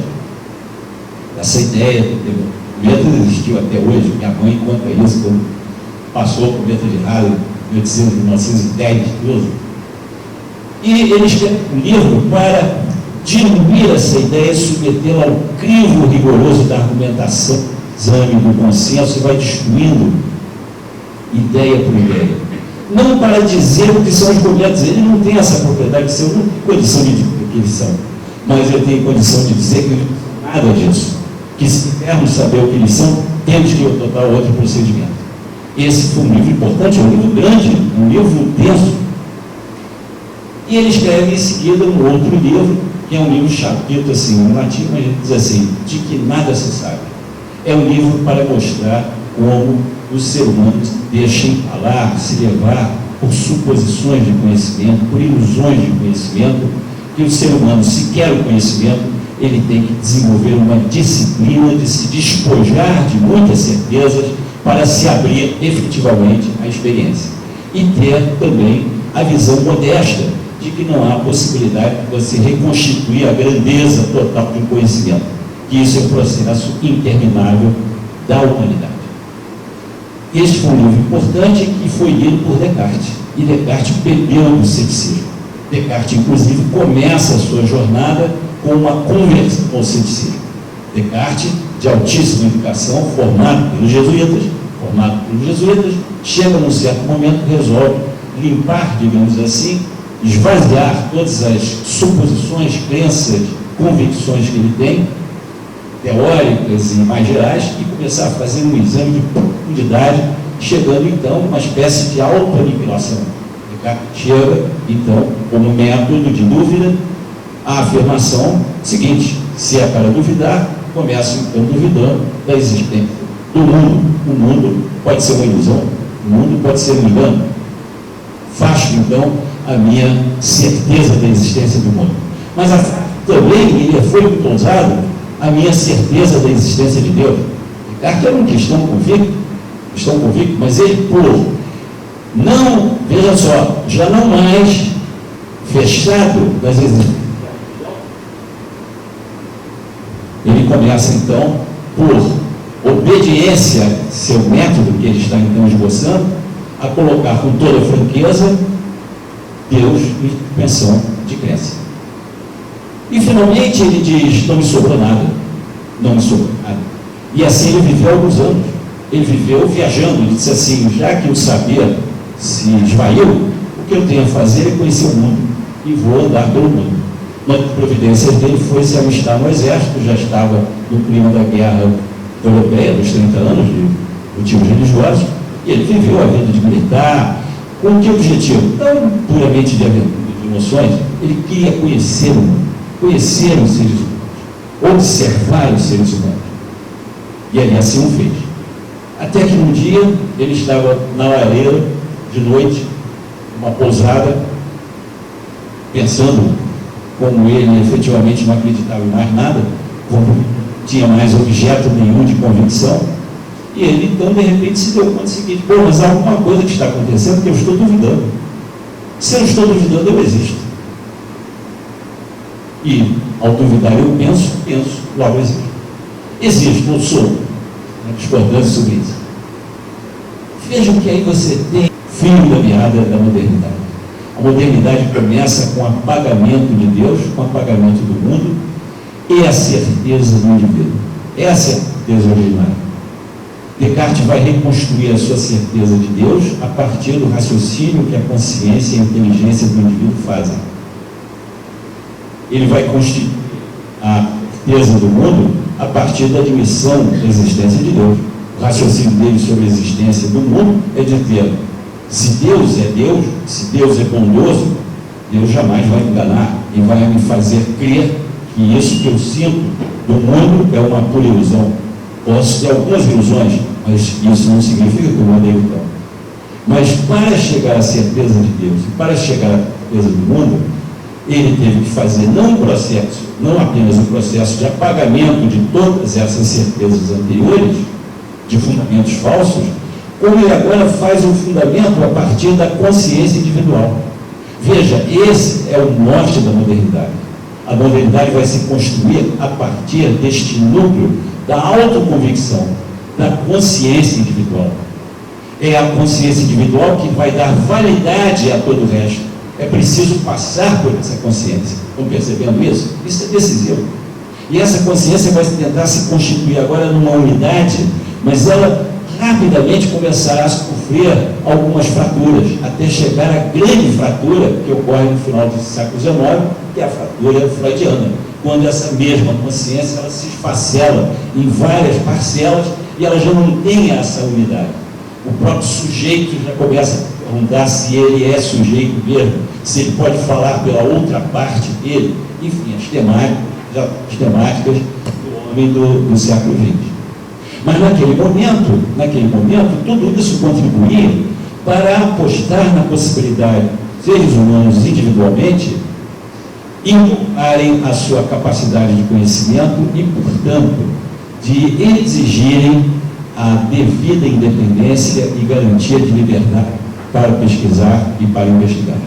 Essa ideia do cometa existiu até hoje. Minha mãe conta isso, quando passou o cometa de Halley em 1910, 12. E ele escreve um livro para diluir essa ideia e submetê-la ao crivo rigoroso da argumentação, exame do consenso, e vai destruindo ideia por ideia. não para dizer o que são os governos, ele não tem essa propriedade de ser, não tem condição de dizer o que eles são, mas ele tem condição de dizer que não é nada disso, que se quisermos saber o que eles são, temos que adotar outro procedimento. Esse foi um livro importante, é um livro grande, um livro denso. E ele escreve em seguida um outro livro, que é um livro chato assim, em latim, mas ele diz assim, de que nada se sabe. É um livro para mostrar como os seres humanos deixam falar, se levar por suposições de conhecimento, por ilusões de conhecimento, que o ser humano, se quer o conhecimento, ele tem que desenvolver uma disciplina de se despojar de muitas certezas para se abrir efetivamente à experiência. E ter também a visão modesta de que não há possibilidade de você reconstituir a grandeza total de um conhecimento, que isso é um processo interminável da humanidade. Este foi um livro importante que foi lido por Descartes, e Descartes bebeu do ceticismo. Descartes, inclusive, começa a sua jornada com uma conversão ao ceticismo. Descartes, de altíssima educação, formado pelos jesuítas, chega num certo momento, resolve limpar, digamos assim, esvaziar todas as suposições, crenças, convicções que ele tem, teóricas e mais gerais, e começar a fazer um exame de profundidade, chegando então a uma espécie de auto-aniquilação. Descartes chega, então, como método de dúvida, a afirmação seguinte: se é para duvidar, começo então duvidando da existência do mundo. O mundo pode ser uma ilusão, o mundo pode ser um engano. Faço então a minha certeza da existência do mundo. Mas também ele foi muito ousado a minha certeza da existência de Deus. Descartes era um cristão convicto, mas ele por não, veja só, já não mais fechado das existências. Ele começa então por obediência, seu método que ele está então esboçando, a colocar com toda franqueza Deus em dimensão de crença. E finalmente ele diz: não me sobrou nada. E assim ele viveu alguns anos. Ele viveu viajando. Ele disse assim: já que o saber se esvaiu, o que eu tenho a fazer é conhecer o mundo, e vou andar pelo mundo. Uma das providências dele foi se alistar no exército, já estava no clima da guerra europeia, dos 30 anos de motivos religiosos, e ele viveu a vida de militar. Com que objetivo? Não puramente de aventura, de emoções. Ele queria conhecer o mundo, conhecer os seres humanos, observar os seres humanos. E ele assim o fez. Até que um dia ele estava na lareira, de noite, uma pousada, pensando como ele efetivamente não acreditava em mais nada, como não tinha mais objeto nenhum de convicção. E ele, então, de repente, se deu conta do seguinte: pô, mas há alguma coisa que está acontecendo que eu estou duvidando. Se eu estou duvidando, eu existo. E, ao duvidar, eu penso, logo existo. Existo, não sou. Uma discordância sobre isso. Vejam que aí você tem fio da meada da modernidade. A modernidade começa com o apagamento de Deus, com o apagamento do mundo e a certeza do indivíduo. Essa é a certeza originária. Descartes vai reconstruir a sua certeza de Deus a partir do raciocínio que a consciência e a inteligência do indivíduo fazem. Ele vai constituir a certeza do mundo a partir da admissão da existência de Deus. O raciocínio dele sobre a existência do mundo é dizer: se Deus é Deus, se Deus é bondoso, Deus jamais vai me enganar e vai me fazer crer que isso que eu sinto do mundo é uma pura ilusão. Posso ter algumas ilusões, mas isso não significa que eu mandei então. Mas para chegar à certeza de Deus, para chegar à certeza do mundo, ele teve que fazer não apenas um processo de apagamento de todas essas certezas anteriores, de fundamentos falsos, como ele agora faz um fundamento a partir da consciência individual. Veja, esse é o norte da modernidade. A modernidade vai se construir a partir deste núcleo da autoconvicção, da consciência individual. É a consciência individual que vai dar validade a todo o resto. É preciso passar por essa consciência. Estão percebendo isso? Isso é decisivo. E essa consciência vai tentar se constituir agora numa unidade, mas ela rapidamente começaram a sofrer algumas fraturas, até chegar à grande fratura que ocorre no final do século XIX, que é a fratura freudiana, quando essa mesma consciência ela se esfacela em várias parcelas e ela já não tem essa unidade. O próprio sujeito já começa a perguntar se ele é sujeito mesmo, se ele pode falar pela outra parte dele, enfim, as temáticas do homem do século XX. Mas naquele momento, tudo isso contribuía para apostar na possibilidade de seres humanos individualmente inculcarem a sua capacidade de conhecimento e, portanto, de exigirem a devida independência e garantia de liberdade para pesquisar e para investigar.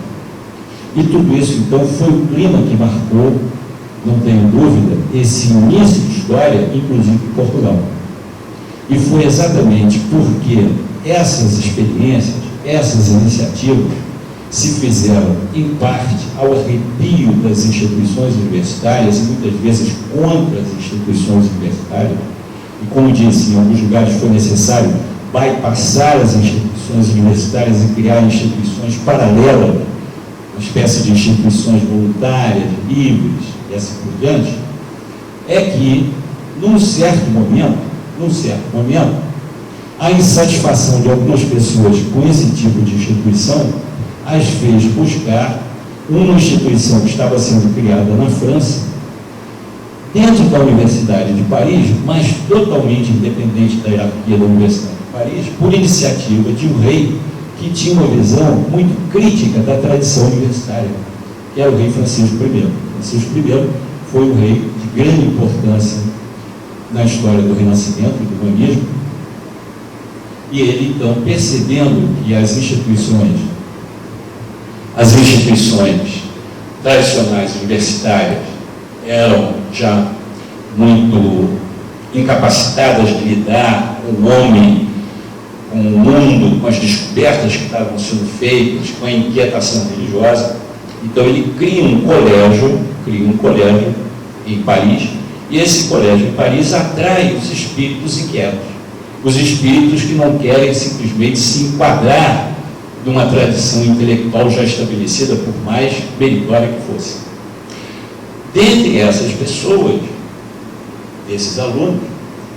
E tudo isso, então, foi o clima que marcou, não tenho dúvida, esse início de história, inclusive em Portugal. E foi exatamente porque essas experiências, essas iniciativas, se fizeram, em parte, ao arrepio das instituições universitárias, e muitas vezes contra as instituições universitárias, e como disse, em alguns lugares foi necessário bypassar as instituições universitárias e criar instituições paralelas, uma espécie de instituições voluntárias, livres, e assim por diante, é que, num certo momento, a insatisfação de algumas pessoas com esse tipo de instituição as fez buscar uma instituição que estava sendo criada na França, dentro da Universidade de Paris, mas totalmente independente da hierarquia da Universidade de Paris, por iniciativa de um rei que tinha uma visão muito crítica da tradição universitária, que era o rei Francisco I. Francisco I foi um rei de grande importância na história do Renascimento e do humanismo, e ele, então, percebendo que as instituições tradicionais universitárias eram já muito incapacitadas de lidar com o homem, com o mundo, com as descobertas que estavam sendo feitas, com a inquietação religiosa. Então ele cria um colégio em Paris, e esse colégio em Paris atrai os espíritos inquietos, os espíritos que não querem simplesmente se enquadrar numa tradição intelectual já estabelecida, por mais meritória que fosse. Dentre essas pessoas, desses alunos,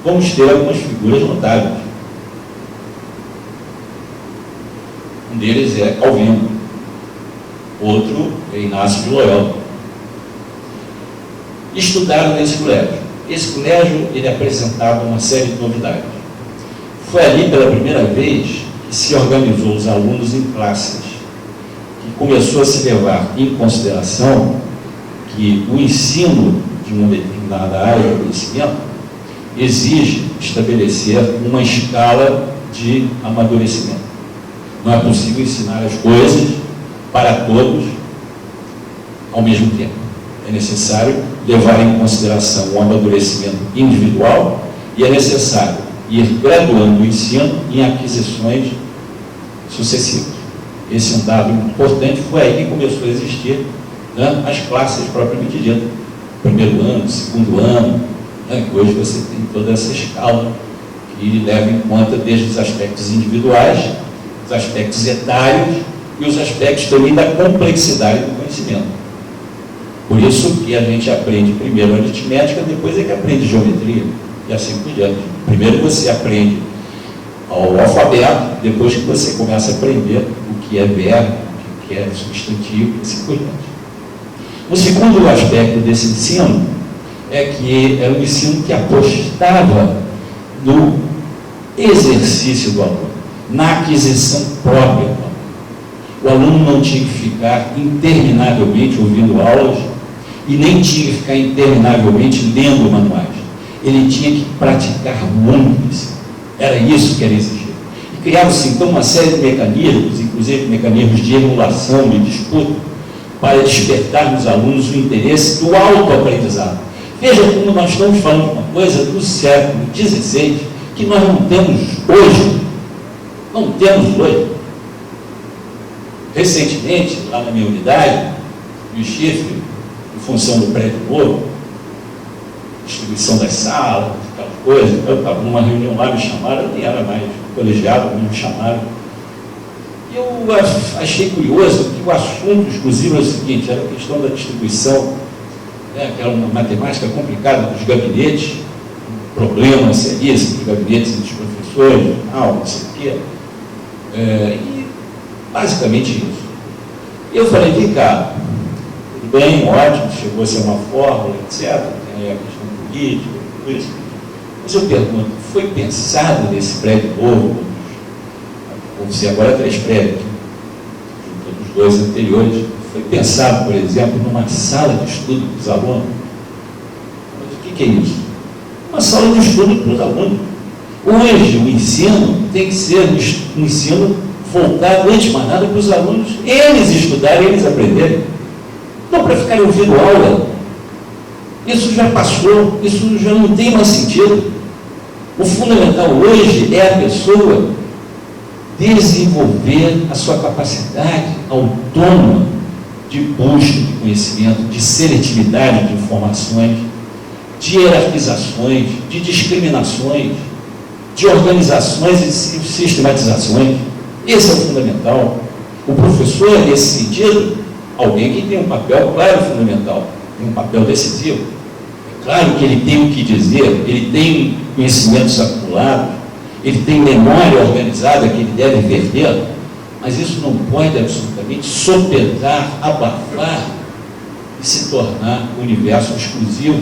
vamos ter algumas figuras notáveis. Um deles é Calvino, outro é Inácio de Loyola. Estudaram nesse colégio. Esse colégio, ele apresentava uma série de novidades. Foi ali pela primeira vez que se organizou os alunos em classes, que começou a se levar em consideração que o ensino de uma determinada área de conhecimento exige estabelecer uma escala de amadurecimento. Não é possível ensinar as coisas para todos ao mesmo tempo. É necessário levar em consideração o amadurecimento individual e é necessário ir graduando o ensino em aquisições sucessivas. Esse é um dado importante, foi aí que começou a existir, né, as classes propriamente ditas. Primeiro ano, segundo ano, né, que hoje você tem toda essa escala que leva em conta desde os aspectos individuais, os aspectos etários e os aspectos também da complexidade do conhecimento. Por isso que a gente aprende primeiro aritmética, depois é que aprende geometria, e assim por diante. Primeiro você aprende ao alfabeto, depois que você começa a aprender o que é verbo, o que é substantivo, e assim por diante. O segundo aspecto desse ensino é que era um ensino que apostava no exercício do aluno, na aquisição própria do aluno. O aluno não tinha que ficar interminavelmente ouvindo aulas e nem tinha que ficar interminavelmente lendo manuais. Ele tinha que praticar muito isso. Era isso que era exigido. E criava-se, então, uma série de mecanismos, inclusive mecanismos de emulação, de disputa, para despertar nos alunos o interesse do autoaprendizado. Veja como nós estamos falando de uma coisa do século XVI que nós não temos hoje. Não temos hoje. Recentemente, lá na minha unidade, no Chifre, em função do prédio novo, distribuição das salas, aquelas coisas, eu estava numa reunião lá, me chamaram, eu nem era mais colegiado, me chamaram. E eu achei curioso que o assunto exclusivo era o seguinte, era a questão da distribuição, né, que era uma matemática complicada dos gabinetes, problemas seríssimos dos gabinetes dos professores, não sei o quê. E basicamente isso. E eu falei, vem cá, tudo bem, ótimo, chegou a ser uma fórmula, etc., tem a questão política, tudo isso. Mas eu pergunto, foi pensado nesse prédio novo, vamos dizer agora 3 prédios, junto dos 2 anteriores, foi pensado, por exemplo, numa sala de estudo para os alunos? Mas o que é isso? Uma sala de estudo para os alunos. Hoje, o ensino tem que ser um ensino voltado, antes de mais nada, para os alunos, eles estudarem, eles aprenderem. Não para ficarem ouvindo aula. Isso já passou, isso já não tem mais sentido. O fundamental hoje é a pessoa desenvolver a sua capacidade autônoma de busca de conhecimento, de seletividade de informações, de hierarquizações, de discriminações, de organizações e sistematizações. Esse é o fundamental. O professor, nesse sentido, alguém que tem um papel, claro, fundamental, tem um papel decisivo. É claro que ele tem o que dizer, ele tem conhecimentos acumulados, ele tem memória organizada que ele deve verter, mas isso não pode absolutamente sopesar, abafar e se tornar um universo exclusivo,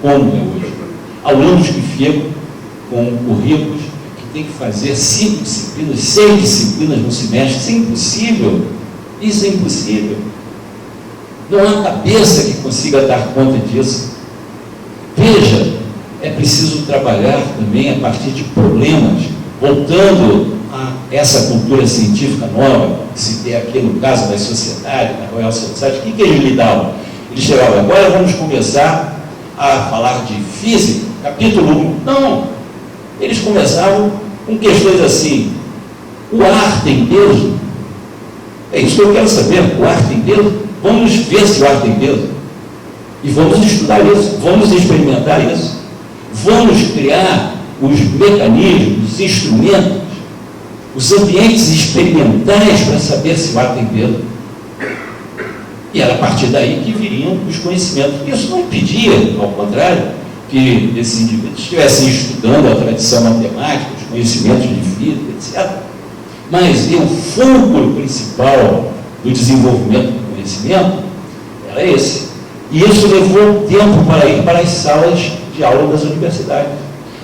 como é hoje. Alunos que ficam com currículos que tem que fazer 5 disciplinas, 6 disciplinas no semestre, isso é impossível. Isso é impossível. Não há cabeça que consiga dar conta disso. Veja, é preciso trabalhar também a partir de problemas, voltando a essa cultura científica nova, que se tem aqui no caso das sociedades, da Royal Society. O que eles lidavam? Eles chegavam, agora vamos começar a falar de física, capítulo 1. Não, eles começavam com questões assim, o ar tem peso? É isso que eu quero saber, o ar tem peso? Vamos ver se o ar tem peso. E vamos estudar isso, vamos experimentar isso. Vamos criar os mecanismos, os instrumentos, os ambientes experimentais para saber se o ar tem peso. E era a partir daí que viriam os conhecimentos. Isso não impedia, ao contrário, que esses indivíduos estivessem estudando a tradição matemática, os conhecimentos de física, etc. Mas o fulcro principal do desenvolvimento do conhecimento era esse. E isso levou tempo para ir para as salas de aula das universidades.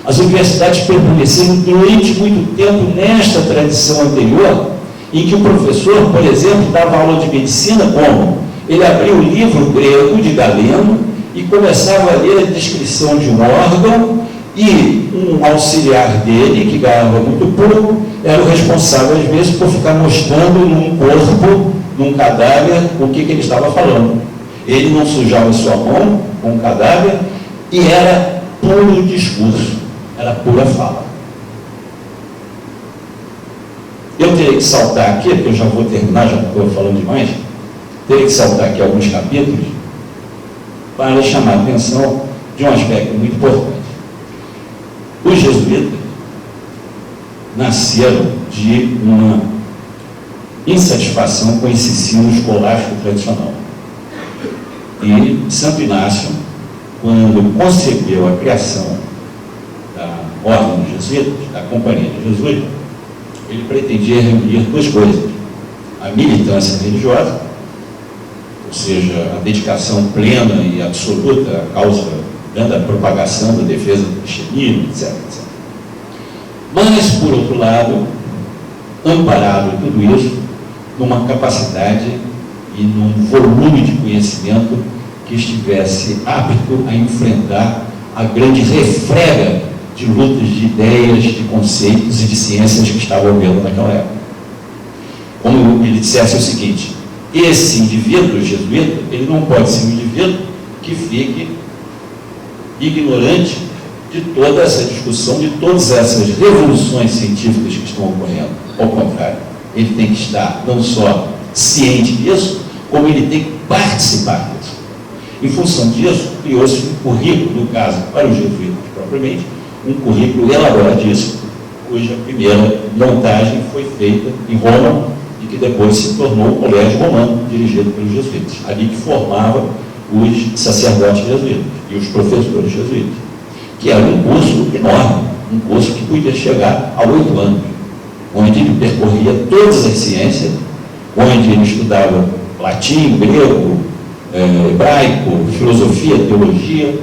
As universidades permaneceram durante muito tempo nesta tradição anterior, em que o professor, por exemplo, dava aula de medicina como? Ele abria o livro grego de Galeno e começava a ler a descrição de um órgão, e um auxiliar dele, que ganhava muito pouco, era o responsável, às vezes, por ficar mostrando num corpo, num cadáver, o que ele estava falando. Ele não sujava sua mão com o cadáver e era puro discurso, era pura fala. Eu teria que saltar aqui, porque eu já vou terminar, já estou falando demais, teria que saltar aqui alguns capítulos para chamar a atenção de um aspecto muito importante. Os jesuítas nasceram de uma insatisfação com esse ensino escolástico tradicional. E Santo Inácio, quando concebeu a criação da Ordem dos Jesuítas, da Companhia dos Jesuítas, ele pretendia reunir 2 coisas: a militância religiosa, ou seja, a dedicação plena e absoluta à causa da propagação, da defesa do cristianismo, etc, etc. Mas, por outro lado, amparado em tudo isso, numa capacidade e num volume de conhecimento que estivesse apto a enfrentar a grande refrega de lutas de ideias, de conceitos e de ciências que estavam havendo naquela época. Como ele dissesse o seguinte: esse indivíduo jesuíta, ele não pode ser um indivíduo que fique ignorante de toda essa discussão, de todas essas revoluções científicas que estão ocorrendo. Ao contrário, ele tem que estar não só ciente disso, como ele tem que participar disso. Em função disso, criou-se um currículo, no caso, para os jesuítas propriamente, um currículo elaboradíssimo, cuja primeira montagem foi feita em Roma e que depois se tornou o Colégio Romano, dirigido pelos jesuítas, ali que formava os sacerdotes jesuítas e os professores jesuítas, que era um curso enorme, um curso que podia chegar a 8 anos, onde ele percorria todas as ciências, onde ele estudava latim, grego, hebraico, filosofia, teologia,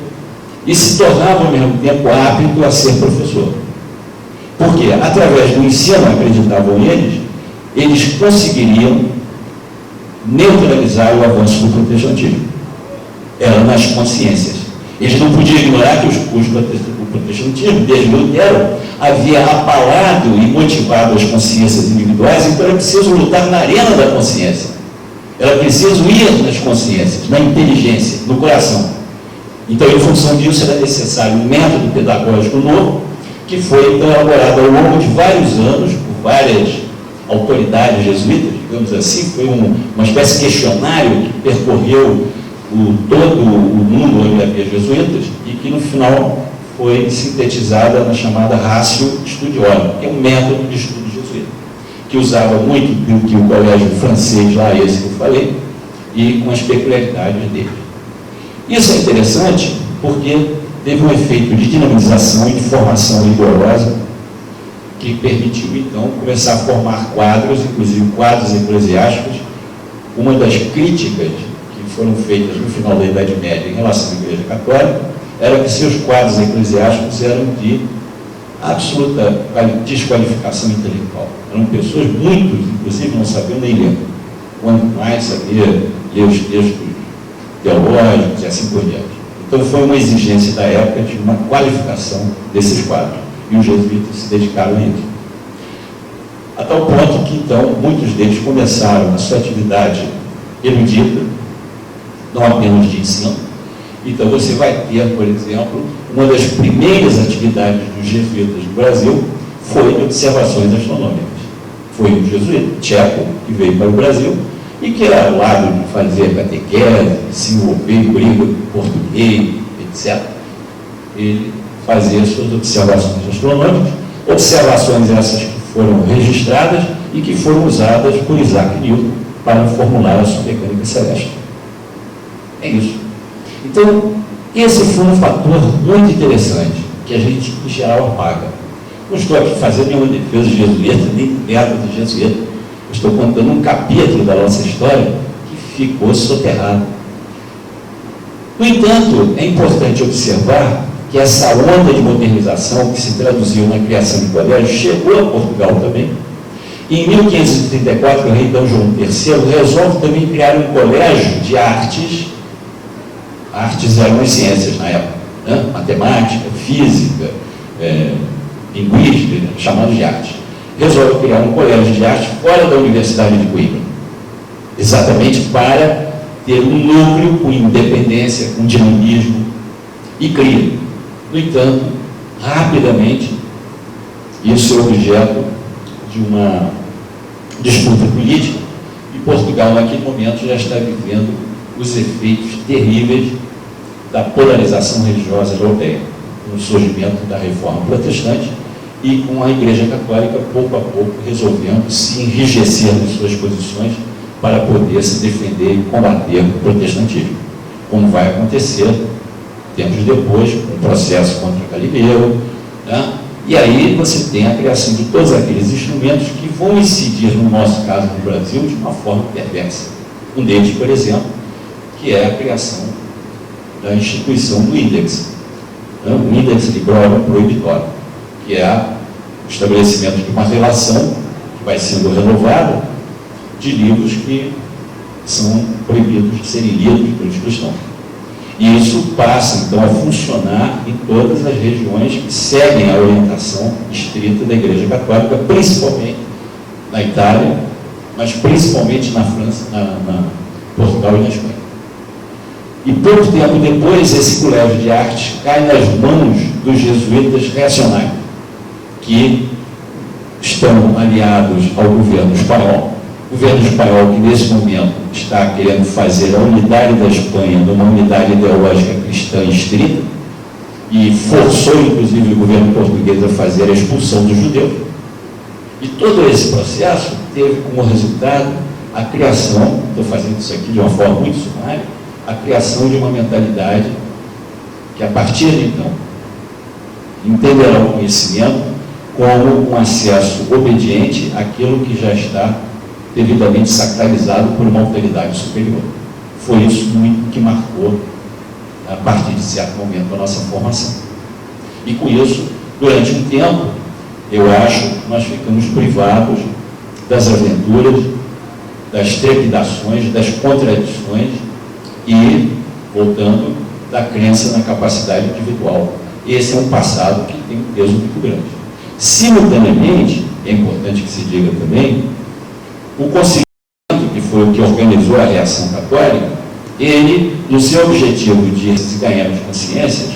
e se tornava ao mesmo tempo apto a ser professor. Porque, através do ensino, acreditavam eles conseguiriam neutralizar o avanço do protestantismo. Era nas consciências. Eles não podiam ignorar que o protestantismo, desde Lutero, havia abalado e motivado as consciências individuais, então era preciso lutar na arena da consciência. Era preciso ir nas consciências, na inteligência, no coração. Então, em função disso, era necessário um método pedagógico novo, que foi então elaborado ao longo de vários anos, por várias autoridades jesuítas, digamos assim. Foi uma espécie de questionário que percorreu todo o mundo onde havia jesuítas e que, no final, foi sintetizada na chamada Ratio Studiorum, que é um método de estudo jesuíta, que usava muito do que o colégio francês lá, esse que eu falei, e com as peculiaridades dele. Isso é interessante porque teve um efeito de dinamização e de formação rigorosa que permitiu, então, começar a formar quadros, inclusive quadros eclesiásticos. Uma das críticas que foram feitas no final da Idade Média em relação à Igreja Católica era que seus quadros eclesiásticos eram de absoluta desqualificação intelectual. Eram pessoas, muitos, inclusive, não sabiam nem ler. Quanto mais sabia ler os textos teológicos e assim por diante. Então, foi uma exigência da época de uma qualificação desses quadros. E os jesuítas se dedicaram a isso. A tal ponto que, então, muitos deles começaram a sua atividade erudita, não apenas de ensino. Então, você vai ter, por exemplo, uma das primeiras atividades dos jesuítas no Brasil foi de observações astronômicas. Foi um jesuíta tcheco que veio para o Brasil e que, ao lado de fazer catequese, se envolver em briga com português, etc., ele fazia suas observações astronômicas, observações essas que foram registradas e que foram usadas por Isaac Newton para formular a sua mecânica celeste. É isso. Então, esse foi um fator muito interessante, que a gente, em geral, apaga. Não estou aqui fazendo nenhuma defesa jesuíta, nem método jesuíta. Estou contando um capítulo da nossa história que ficou soterrado. No entanto, é importante observar que essa onda de modernização que se traduziu na criação de colégios chegou a Portugal também. E em 1534, o rei D. João III resolve também criar um colégio de artes. Artes eram as ciências na época, né? Matemática, física, linguística, chamados de artes. Resolve criar um colégio de arte fora da Universidade de Coimbra, exatamente para ter um núcleo com independência, com dinamismo, e cria. No entanto, rapidamente, isso é objeto de uma disputa política, e Portugal, naquele momento, já está vivendo os efeitos terríveis da polarização religiosa europeia, com o surgimento da reforma protestante, e com a Igreja Católica, pouco a pouco, resolvendo se enrijecer nas suas posições para poder se defender e combater o protestantismo, como vai acontecer tempos depois, com o processo contra Galileu, né? E aí você tem a criação de todos aqueles instrumentos que vão incidir, no nosso caso no Brasil, de uma forma perversa. Um deles, por exemplo, que é a criação da instituição do índex, né? O índex librorum prohibitório, que é o estabelecimento de uma relação que vai sendo renovada de livros que são proibidos de serem lidos pelos cristãos. E isso passa, então, a funcionar em todas as regiões que seguem a orientação estrita da Igreja Católica, principalmente na Itália, mas principalmente na França, na Portugal e na Espanha. E pouco tempo depois, esse colégio de artes cai nas mãos dos jesuítas reacionários, que estão aliados ao governo espanhol. O governo espanhol, que nesse momento está querendo fazer a unidade da Espanha numa unidade ideológica cristã estrita, e forçou, inclusive, o governo português a fazer a expulsão dos judeus. E todo esse processo teve como resultado a criação, estou fazendo isso aqui de uma forma muito sumária, a criação de uma mentalidade que, a partir de então, entenderá o conhecimento como um acesso obediente àquilo que já está devidamente sacralizado por uma autoridade superior. Foi isso muito que marcou, a partir de certo momento, a nossa formação. E com isso, durante um tempo, eu acho que nós ficamos privados das aventuras, das trepidações, das contradições e, voltando, da crença na capacidade individual. Esse é um passado que tem um peso muito grande. Simultaneamente, é importante que se diga também, o Concílio, que foi o que organizou a reação católica, ele, no seu objetivo de ganhar as consciências,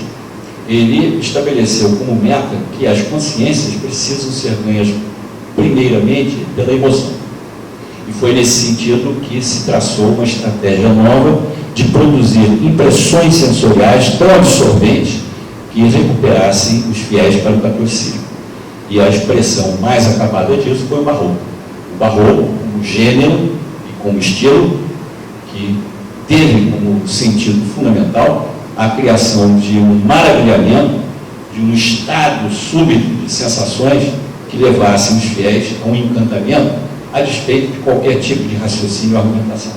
ele estabeleceu como meta que as consciências precisam ser ganhas primeiramente pela emoção. E foi nesse sentido que se traçou uma estratégia nova de produzir impressões sensoriais tão absorventes que recuperassem os fiéis para o catolicismo. E a expressão mais acabada disso foi o barroco. O barroco, como gênero e como estilo, que teve como sentido fundamental a criação de um maravilhamento, de um estado súbito de sensações que levassem os fiéis a um encantamento a despeito de qualquer tipo de raciocínio ou argumentação.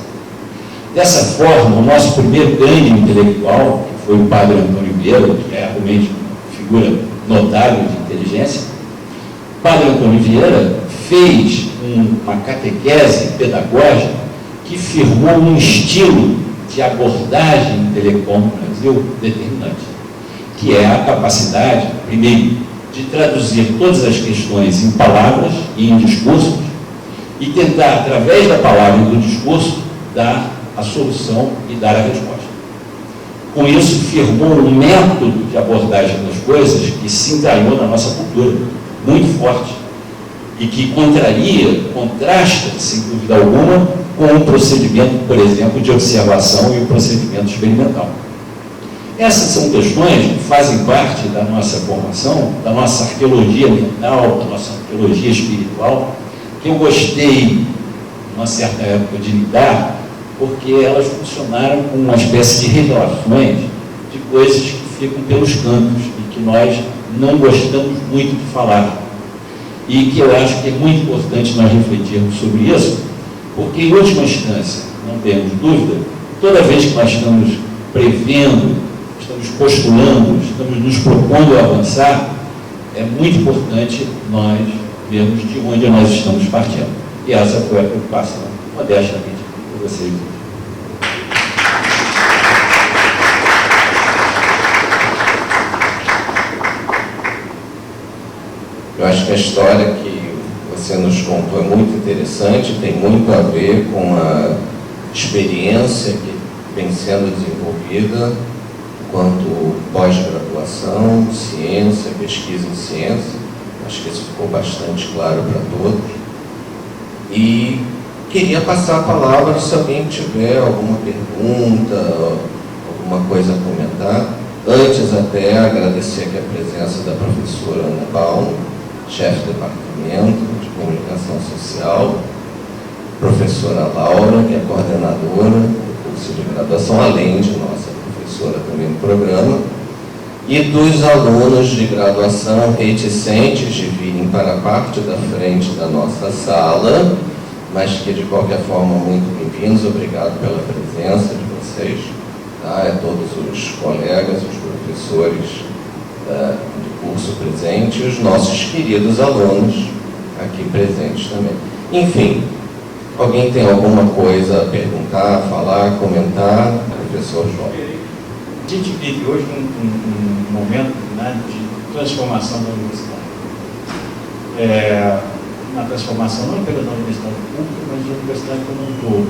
Dessa forma, o nosso primeiro grande intelectual, que foi o padre Antônio Vieira, que é realmente uma figura notável de inteligência, o padre Antônio Vieira fez uma catequese pedagógica que firmou um estilo de abordagem intelectual no Brasil determinante, que é a capacidade, primeiro, de traduzir todas as questões em palavras e em discursos e tentar, através da palavra e do discurso, dar a solução e dar a resposta. Com isso, firmou um método de abordagem das coisas que se entranhou na nossa cultura, muito forte, e que contrasta, sem dúvida alguma, com o procedimento, por exemplo, de observação e o procedimento experimental. Essas são questões que fazem parte da nossa formação, da nossa arqueologia mental, da nossa arqueologia espiritual, que eu gostei, numa certa época, de lidar, porque elas funcionaram como uma espécie de revelações de coisas que ficam pelos cantos e que nós não gostamos muito de falar. E que eu acho que é muito importante nós refletirmos sobre isso, porque, em última instância, não temos dúvida, toda vez que nós estamos prevendo, estamos postulando, estamos nos propondo avançar, é muito importante nós vermos de onde nós estamos partindo. E essa foi a preocupação, modestamente, por vocês. Eu acho que a história que você nos contou é muito interessante, tem muito a ver com a experiência que vem sendo desenvolvida enquanto pós-graduação, ciência, pesquisa em ciência. Acho que isso ficou bastante claro para todos. E queria passar a palavra se alguém tiver alguma pergunta, alguma coisa a comentar. Antes até agradecer aqui a presença da professora Ana Baum, chefe do Departamento de Comunicação Social, professora Laura, que é coordenadora do curso de graduação, além de nossa professora também no programa, e dos alunos de graduação reticentes de virem para a parte da frente da nossa sala, mas que de qualquer forma muito bem-vindos, obrigado pela presença de vocês, tá? A todos os colegas, os professores do curso presente e os nossos queridos alunos aqui presentes também. Enfim, alguém tem alguma coisa a perguntar, falar, comentar? Professor João. A gente vive hoje um momento, né, de transformação da universidade. Uma transformação não apenas da universidade pública, mas da universidade como um todo.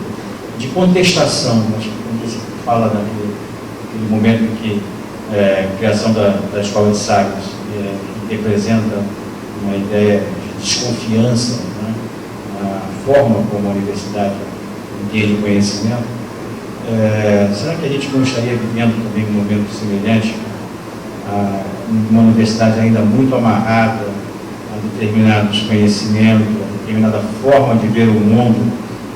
De contestação, acho que quando você fala daquele momento em que a criação da Escola de Sagres representa uma ideia de desconfiança, né, na forma como a universidade entende o conhecimento. Será que a gente não estaria vivendo também um momento semelhante uma universidade ainda muito amarrada a determinados conhecimentos, a determinada forma de ver o mundo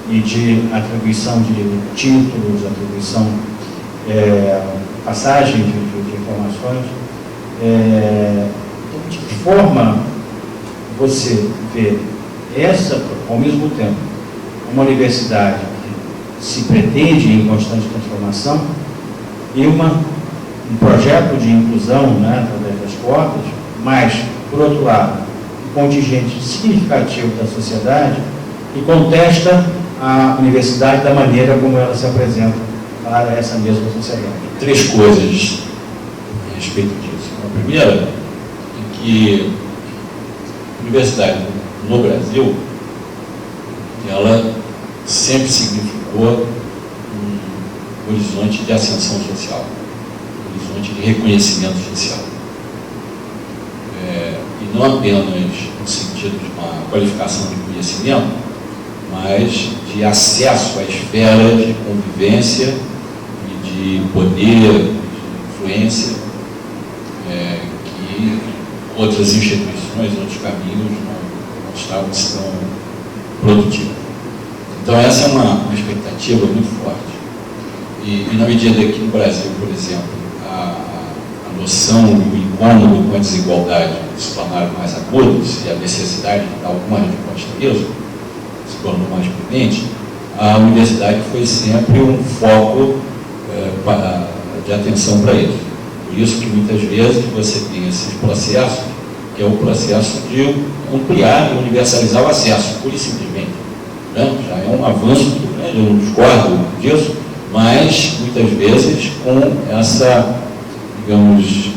e de atribuição de títulos, atribuição, passagem de informações. Então, de que forma você vê essa, ao mesmo tempo, uma universidade que se pretende em constante transformação e um projeto de inclusão, né, através das cotas, mas, por outro lado, um contingente significativo da sociedade que contesta a universidade da maneira como ela se apresenta para essa mesma sociedade? 3 coisas a respeito disso. A primeira é que a universidade no Brasil, ela sempre significou um horizonte de ascensão social, um horizonte de reconhecimento social. E não apenas no sentido de uma qualificação de conhecimento, mas de acesso à esfera de convivência e de poder, de influência, que outras instituições, outros caminhos não estavam tão produtivos. Então essa é uma expectativa muito forte. E na medida que no Brasil, por exemplo, a noção e o incômodo com a desigualdade se tornaram mais agudos e a necessidade de dar alguma resposta a isso se tornou mais premente, a universidade foi sempre um foco de atenção para isso. Por isso que muitas vezes você tem esses processos, que é o processo de ampliar e universalizar o acesso, pura e simplesmente. Né? Já é um avanço muito grande, eu não discordo disso, mas muitas vezes com essa, digamos,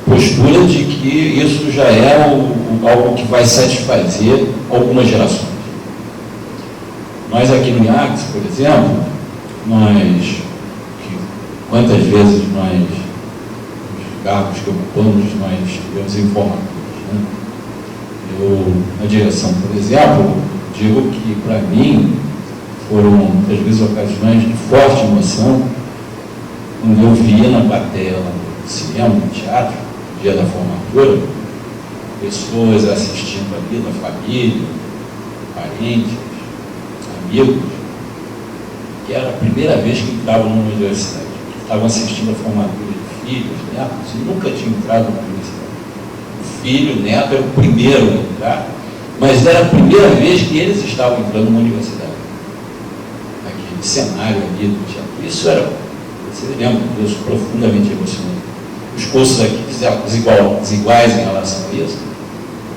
postura de que isso já é algo que vai satisfazer algumas gerações. Nós aqui no IACS, por exemplo, quantas vezes nós, nos cargos que ocupamos, nós tivemos informadores, né? Eu, na direção, por exemplo, digo que para mim foram, muitas vezes, ocasiões de forte emoção quando eu via na plateia do cinema, no teatro, no dia da formatura, pessoas assistindo ali, da família, parentes, amigos, que era a primeira vez que entravam numa universidade, que estavam assistindo a formatura de filhos, netos, e nunca tinham entrado na universidade. O filho, o neto, era o primeiro a entrar, mas era a primeira vez que eles estavam entrando numa universidade. Aquele cenário ali do teatro. Isso era, você lembra disso, profundamente emocionante. Os cursos aqui desiguais em relação a isso.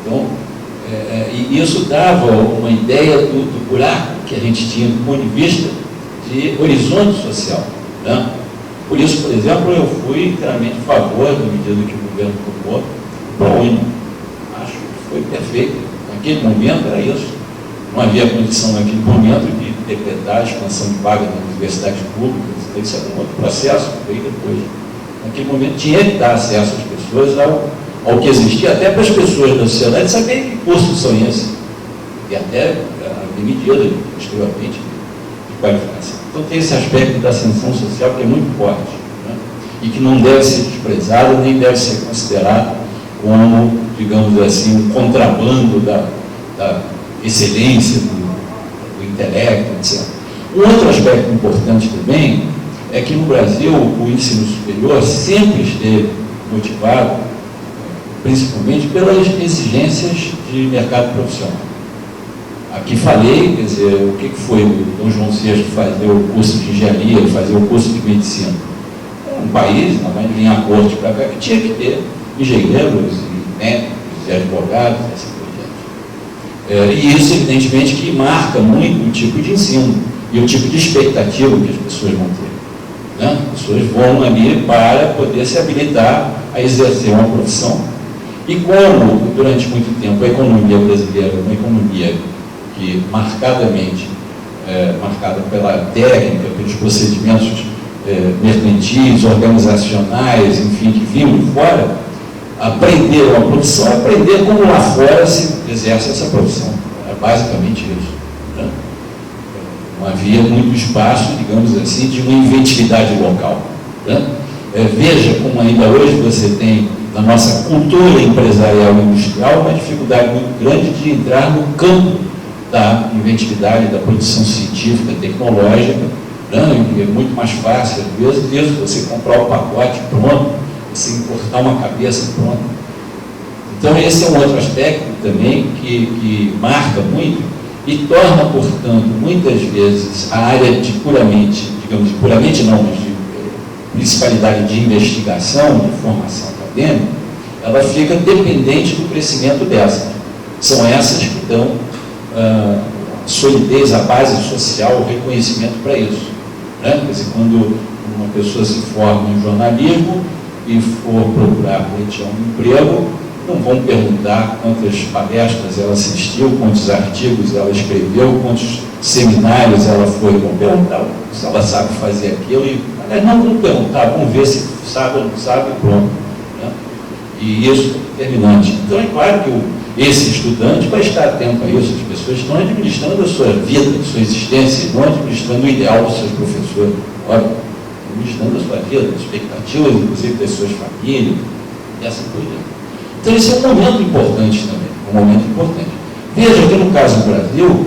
Então, e isso dava uma ideia do buraco que a gente tinha do ponto de vista de horizonte social. Né? Por isso, por exemplo, eu fui inteiramente a favor da medida que o governo tomou para o ProUni. Acho que foi perfeito. Naquele momento era isso. Não havia condição naquele momento de decretar a expansão de vaga nas universidades públicas. Isso era um outro processo que veio depois. Naquele momento tinha que dar acesso às pessoas ao que existia, até para as pessoas da sociedade saberem que cursos são esses. E até de medida, extremamente, de qualificação. Então tem esse aspecto da ascensão social que é muito forte, né? E que não deve ser desprezado, nem deve ser considerado como, digamos assim, um contrabando da excelência, do intelecto, etc. Um outro aspecto importante também é que no Brasil o ensino superior sempre esteve motivado, principalmente pelas exigências de mercado profissional. Aqui falei, quer dizer, o que foi o Dom João VI fazer o curso de engenharia, fazer o curso de medicina? Um país, na mais linha corte para cá, que tinha que ter engenheiros e médicos e advogados, assim por diante. E isso, evidentemente, que marca muito o tipo de ensino e o tipo de expectativa que as pessoas vão ter. Né? As pessoas vão ali para poder se habilitar a exercer uma profissão. E como, durante muito tempo, a economia brasileira é uma economia que marcadamente, marcada pela técnica, pelos procedimentos mercantis, organizacionais, enfim, que vinham de fora, aprender uma profissão é aprender como lá fora se exerce essa profissão. É basicamente isso. Né? Não havia muito espaço, digamos assim, de uma inventividade local. Né? Veja como ainda hoje você tem, na nossa cultura empresarial e industrial, uma dificuldade muito grande de entrar no campo da inventividade, da produção científica, tecnológica, né? É muito mais fácil, às vezes, você comprar o pacote pronto, você importar uma cabeça pronta. Então, esse é um outro aspecto também que marca muito e torna, portanto, muitas vezes a área de puramente, digamos, de puramente não, mas de principalidade de investigação, de formação acadêmica, ela fica dependente do crescimento dessas. São essas que dão solidez, a base social, o reconhecimento para isso. Né? Quer dizer, quando uma pessoa se forma em jornalismo e for procurar pleitear um emprego, não vão perguntar quantas palestras ela assistiu, quantos artigos ela escreveu, quantos seminários ela foi. Vão perguntar se ela sabe fazer aquilo. E não vão perguntar, vão ver se sabe ou não sabe, pronto. Né? E isso é determinante. Então, é claro que esse estudante vai estar atento a isso. As pessoas estão administrando a sua vida, a sua existência, não administrando o ideal dos seus professores. Olha, administrando a sua vida, as expectativas, inclusive, das suas famílias, e assim por diante. Então, esse é um momento importante também, um momento importante. Veja que, no caso do Brasil,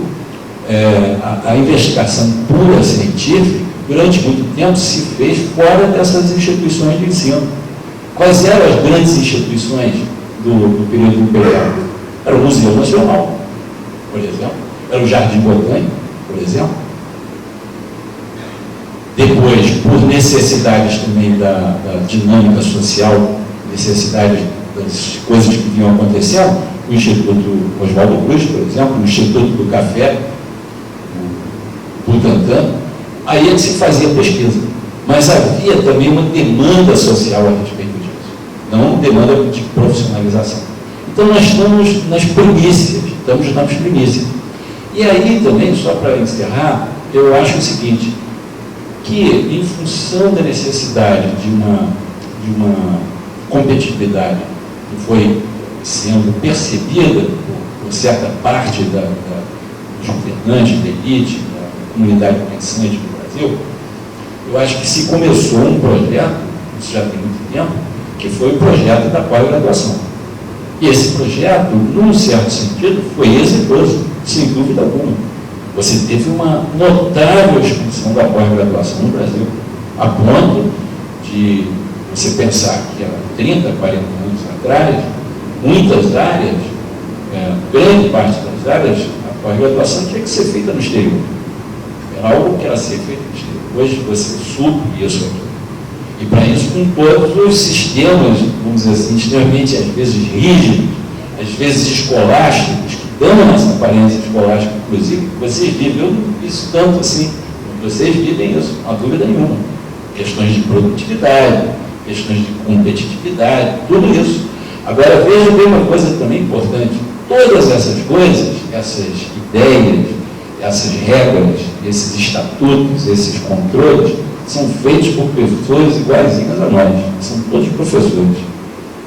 a investigação pura científica, durante muito tempo, se fez fora dessas instituições de ensino. Quais eram as grandes instituições do período imperial? Era o Museu Nacional, por exemplo. Era o Jardim Botânico, por exemplo. Depois, por necessidades também da dinâmica social, necessidades das coisas que vinham acontecendo, o Instituto Oswaldo Cruz, por exemplo, o Instituto do Café, o Butantan, aí é que se fazia pesquisa. Mas havia também uma demanda social a respeito disso, não demanda de profissionalização. Então nós estamos nas primícias, E aí também, só para encerrar, eu acho o seguinte, que em função da necessidade de uma competitividade que foi sendo percebida por certa parte dos governantes, da elite, da comunidade pensante do Brasil, eu acho que se começou um projeto, isso já tem muito tempo, que foi o projeto da pós-graduação. E esse projeto, num certo sentido, foi exitoso, sem dúvida alguma. Você teve uma notável expansão da pós-graduação no Brasil, a ponto de você pensar que há 30, 40 anos atrás, muitas áreas, grande parte das áreas, a pós-graduação tinha que ser feita no exterior. Era algo que era ser feito no exterior. Hoje você supre isso aqui. E para isso, com todos os sistemas, vamos dizer assim, extremamente, às vezes, rígidos, às vezes escolásticos, que dão essa aparência escolástica, inclusive, vocês vivem, eu não isso tanto assim, vocês vivem isso, não há dúvida nenhuma. Questões de produtividade, questões de competitividade, tudo isso. Agora, veja bem uma coisa também importante. Todas essas coisas, essas ideias, essas regras, esses estatutos, esses controles, são feitos por pessoas iguaizinhas a nós. São todos professores.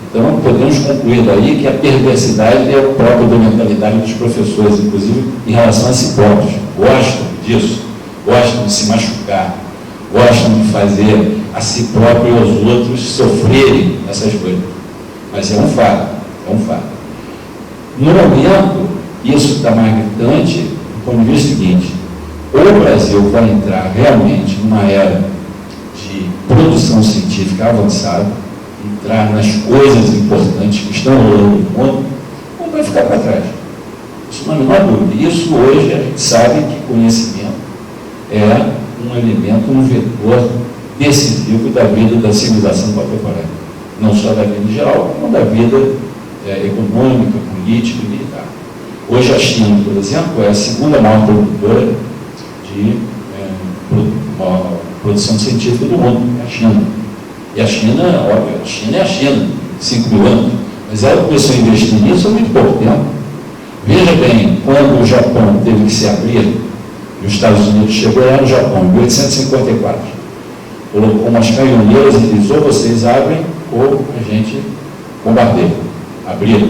Então, podemos concluir daí que a perversidade é a própria da mentalidade dos professores, inclusive em relação a si próprios. Gostam disso, gostam de se machucar, gostam de fazer a si próprio e aos outros sofrerem essas coisas. Mas é um fato, é um fato. No momento, isso está mais gritante do ponto de vista seguinte: ou o Brasil vai entrar realmente numa era de produção científica avançada, entrar nas coisas importantes que estão rolando no mundo, ou vai ficar para trás. Isso não é a menor dúvida. Isso hoje a gente sabe que conhecimento é um elemento, um vetor decisivo da vida da civilização contemporânea. Não só da vida em geral, como da vida econômica, política e militar. Hoje a China, por exemplo, é a segunda maior produtora de produção científica do mundo, é a China. E a China, óbvio, a China é a China, 5 mil anos, mas ela começou a investir nisso há muito pouco tempo. Veja bem, quando o Japão teve que se abrir, e os Estados Unidos chegou lá no Japão, em 1854, colocou umas caminhoneiras e disse: ou vocês abrem, ou a gente bombardeia. Abriram.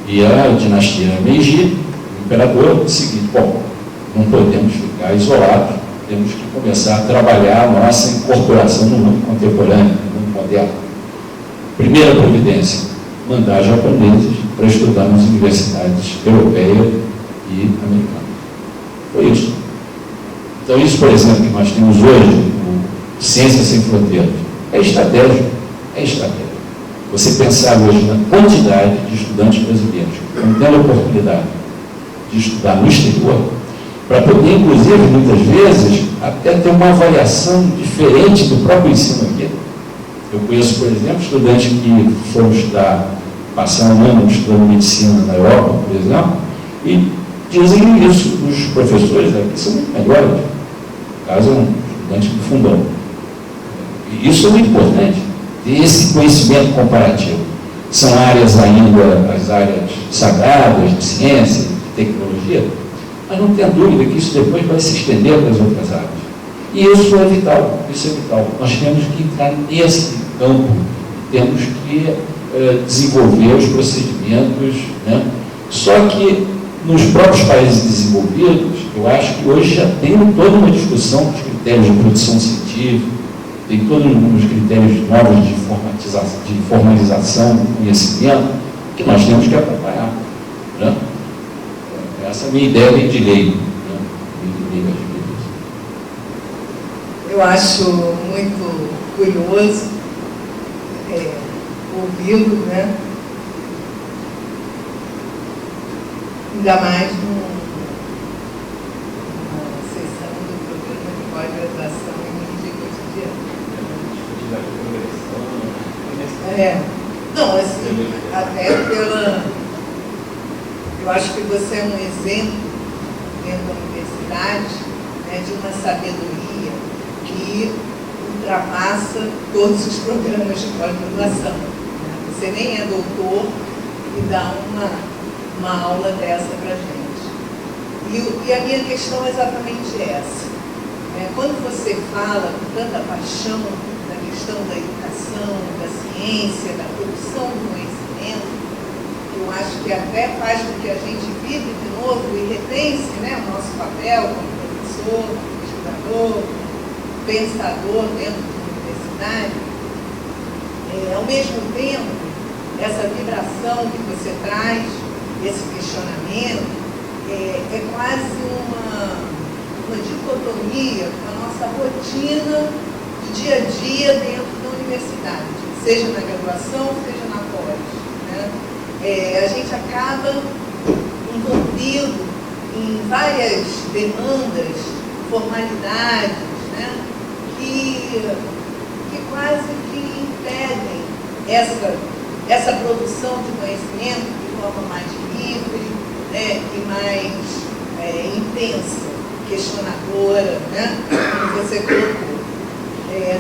E a dinastia Meiji, o imperador, disse o seguinte: bom, não podemos ficar isolados, temos que começar a trabalhar a nossa incorporação no mundo contemporâneo, no dela. Primeira providência, mandar japoneses para estudar nas universidades europeias e americanas. Foi isso. Então, isso, por exemplo, que nós temos hoje, o Ciências Sem Fronteiras, é estratégico. É estratégico. Você pensar hoje na quantidade de estudantes brasileiros que estão tendo a oportunidade de estudar no exterior, para poder, inclusive, muitas vezes, até ter uma avaliação diferente do próprio ensino aqui. Eu conheço, por exemplo, estudantes que foram estudar, passar um ano estudando medicina na Europa, por exemplo, e dizem isso, os professores aqui são muito melhores. No caso, é um estudante do fundão. E isso é muito importante, ter esse conhecimento comparativo. São áreas ainda, as áreas sagradas de ciência, de tecnologia, mas não tenha dúvida que isso depois vai se estender para as outras áreas. E isso é vital, isso é vital. Nós temos que entrar nesse campo, temos que desenvolver os procedimentos, né? Só que nos próprios países desenvolvidos, eu acho que hoje já tem toda uma discussão dos critérios de produção científica, tem todos os critérios novos de formalização do conhecimento que nós temos que acompanhar, né? Essa é a minha ideia de lei, né? Eu acho muito curioso ouvi-lo, né? Ainda mais numa sessão do programa de pós-graduação em mídia cotidiana. Não, assim, até pela... Eu acho que você é um exemplo dentro da universidade, né, de uma sabedoria que ultrapassa todos os programas de pós-graduação. Você nem é doutor e dá uma aula dessa para a gente. E a minha questão é exatamente essa. Quando você fala com tanta paixão da questão da educação, da ciência, da produção do conhecimento, eu acho que até faz com que a gente vibre de novo e repense, né, o nosso papel como professor, estudador, pensador dentro da universidade. Ao mesmo tempo, essa vibração que você traz, esse questionamento, é quase uma dicotomia com a nossa rotina de dia a dia dentro da universidade, seja na graduação, seja na pós, né? A gente acaba envolvido em várias demandas, formalidades, né? que quase que impedem essa produção de conhecimento de forma mais livre, né? E mais intensa, questionadora, né? Como você colocou.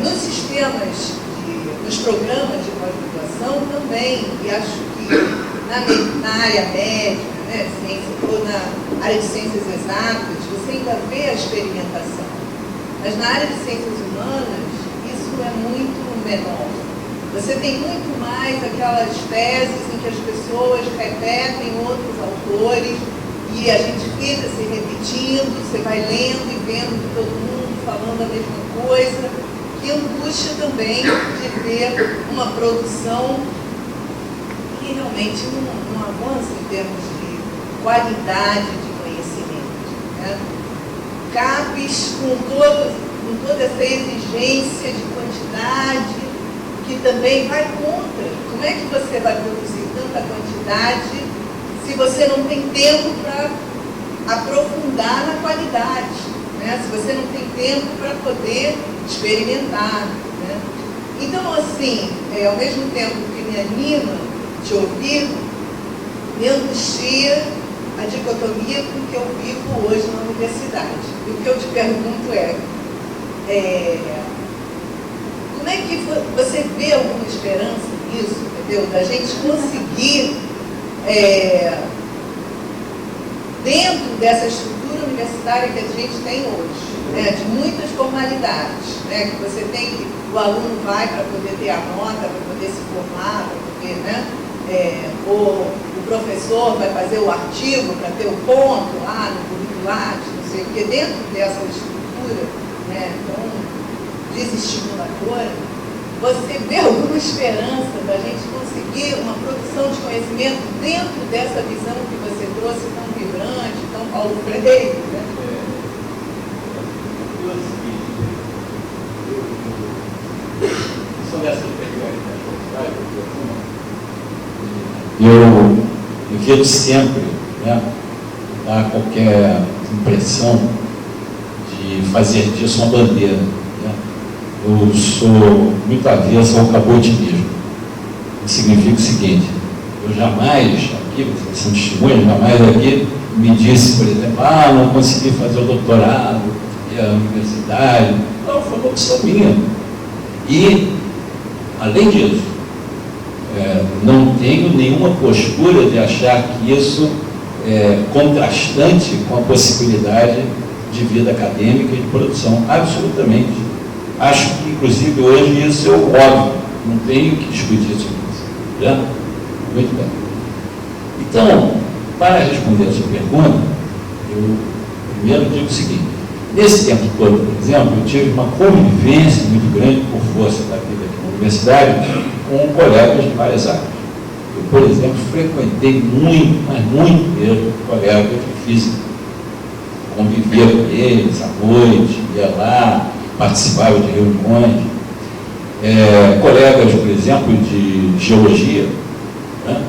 Nos sistemas, nos programas de pós-graduação também, e acho que na área médica, né, ciência, ou na área de ciências exatas, você ainda vê a experimentação. Mas na área de ciências humanas, isso é muito menor. Você tem muito mais aquelas teses em que as pessoas repetem outros autores e a gente fica se repetindo, você vai lendo e vendo todo mundo falando a mesma coisa, que angústia também de ver uma produção que realmente não avança em termos de qualidade de conhecimento, né? CAPES com toda essa exigência de quantidade, que também vai contra. Como é que você vai produzir tanta quantidade se você não tem tempo para aprofundar na qualidade, né? Se você não tem tempo para poder experimentar, né? Então, assim, ao mesmo tempo que me anima te ouvir, me angustia a dicotomia com que eu vivo hoje na universidade. E o que eu te pergunto como é que você vê alguma esperança nisso, entendeu? Da gente conseguir, dentro dessa estrutura universitária que a gente tem hoje, né, de muitas formalidades, né, que você tem que, o aluno vai para poder ter a nota, para poder se formar, para poder, né, o professor vai fazer o artigo para ter o ponto lá no curricular, não sei o que, dentro dessa estrutura, né, tão desestimuladora, você vê alguma esperança da gente conseguir uma produção de conhecimento dentro dessa visão que você trouxe tão vibrante, tão Paulo Freire, né? Eu evito sempre, né, dar qualquer impressão de fazer disso uma bandeira, né? Eu sou muito avesso ao cabotinismo. Isso significa o seguinte: eu jamais, aqui, vocês são testemunhas, jamais aqui me disse, por exemplo, não consegui fazer o doutorado, a universidade. Não, foi uma opção minha. E, além disso, não tenho nenhuma postura de achar que isso é contrastante com a possibilidade de vida acadêmica e de produção. Absolutamente. Acho que, inclusive, hoje isso é óbvio. Não tenho que discutir sobre isso. Já? Muito bem. Então, para responder a sua pergunta, eu primeiro digo o seguinte: nesse tempo todo, por exemplo, eu tive uma convivência muito grande, por força da vida aqui na universidade, com colegas de várias áreas. Eu, por exemplo, frequentei muito, mas muito mesmo, colegas de física. Convivia com eles à noite, ia lá, participava de reuniões. Colegas, por exemplo, de geologia, né?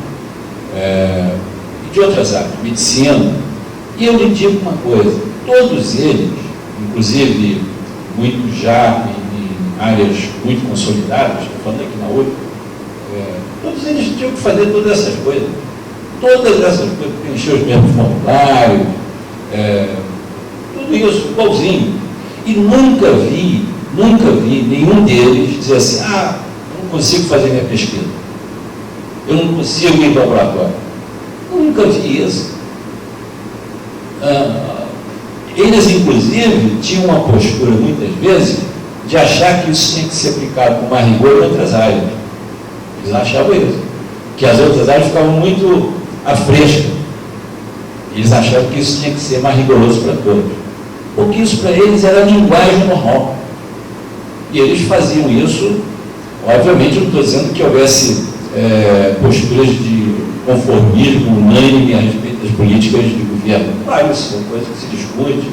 E de outras áreas, medicina. E eu lhe digo uma coisa: todos eles, inclusive muitos já em áreas muito consolidadas, estou falando aqui na UF, todos eles tinham que fazer todas essas coisas. Todas essas coisas, preencher os mesmos formulários, tudo isso, igualzinho. E nunca vi nenhum deles dizer assim: eu não consigo fazer minha pesquisa, eu não consigo ir para o laboratório. Nunca vi isso. Eles, inclusive, tinham uma postura, muitas vezes, de achar que isso tinha que ser aplicado com mais rigor em outras áreas. Eles achavam isso, que as outras áreas ficavam muito à fresca. Eles achavam que isso tinha que ser mais rigoroso para todos, porque isso para eles era a linguagem normal. E eles faziam isso. Obviamente, eu não estou dizendo que houvesse posturas de conformismo unânime a respeito das políticas de governo. Claro, isso são coisas que se discute,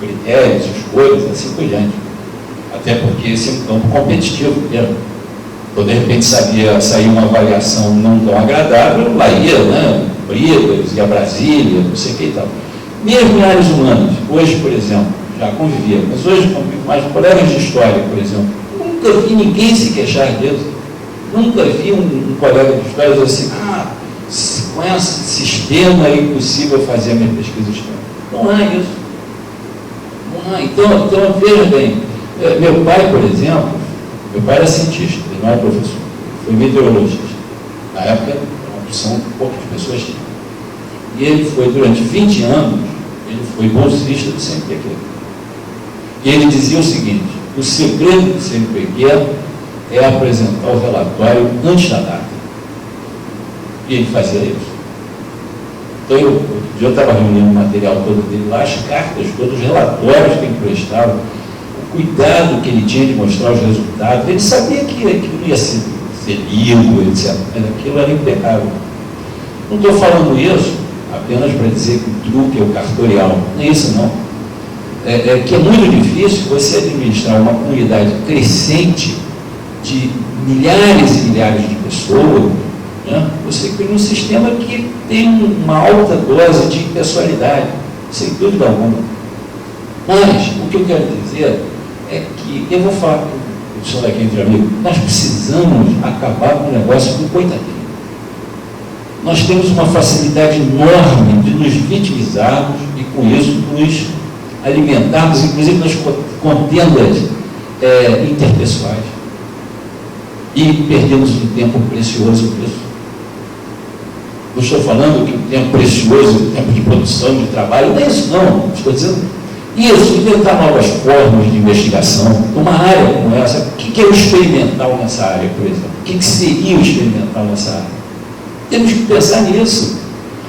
critérios, escolhas, assim por diante. Até porque esse é um campo competitivo mesmo. Então, de repente, sair uma avaliação não tão agradável, lá ia, né, brigas, ia a Brasília, não sei o que e tal. Mesmo em áreas humanas, hoje, por exemplo, já convivia, mas hoje convivo mais com colegas de história, por exemplo. Nunca vi ninguém se queixar disso. Nunca vi um colega de história dizer assim: com esse sistema é impossível fazer a minha pesquisa histórica. Não há isso. Não há. Então veja bem, meu pai, por exemplo, meu pai era cientista, ele não era professor, foi meteorologista. Na época, era uma opção que poucas pessoas tinham. E ele foi, durante 20 anos, ele foi bolsista do CNPq. E ele dizia o seguinte: o segredo do CNPq é apresentar o relatório antes da data. E ele fazia isso. Então, outro dia eu estava reunindo o material todo dele lá, as cartas, todos os relatórios que ele prestava, o cuidado que ele tinha de mostrar os resultados. Ele sabia que aquilo ia ser lido, etc. Mas aquilo era impecável. Não estou falando isso apenas para dizer que o truque é o cartorial. Não é isso, não. Que é muito difícil você administrar uma comunidade crescente de milhares e milhares de pessoas, né? Você cria um sistema que tem uma alta dose de impessoalidade, sem dúvida alguma. Mas o que eu quero dizer é que, eu vou falar com o senhor aqui entre amigos, nós precisamos acabar com o negócio do coitadinho. Nós temos uma facilidade enorme de nos vitimizarmos e, com isso, nos alimentarmos, inclusive, nas contendas interpessoais. E perdemos um tempo precioso nisso. Não estou falando que o tempo precioso, o tempo de produção, de trabalho, não é isso, não. Estou dizendo isso, inventar novas formas de investigação numa área como essa. O que é o experimental nessa área, por exemplo? O que seria o experimental nessa área? Temos que pensar nisso.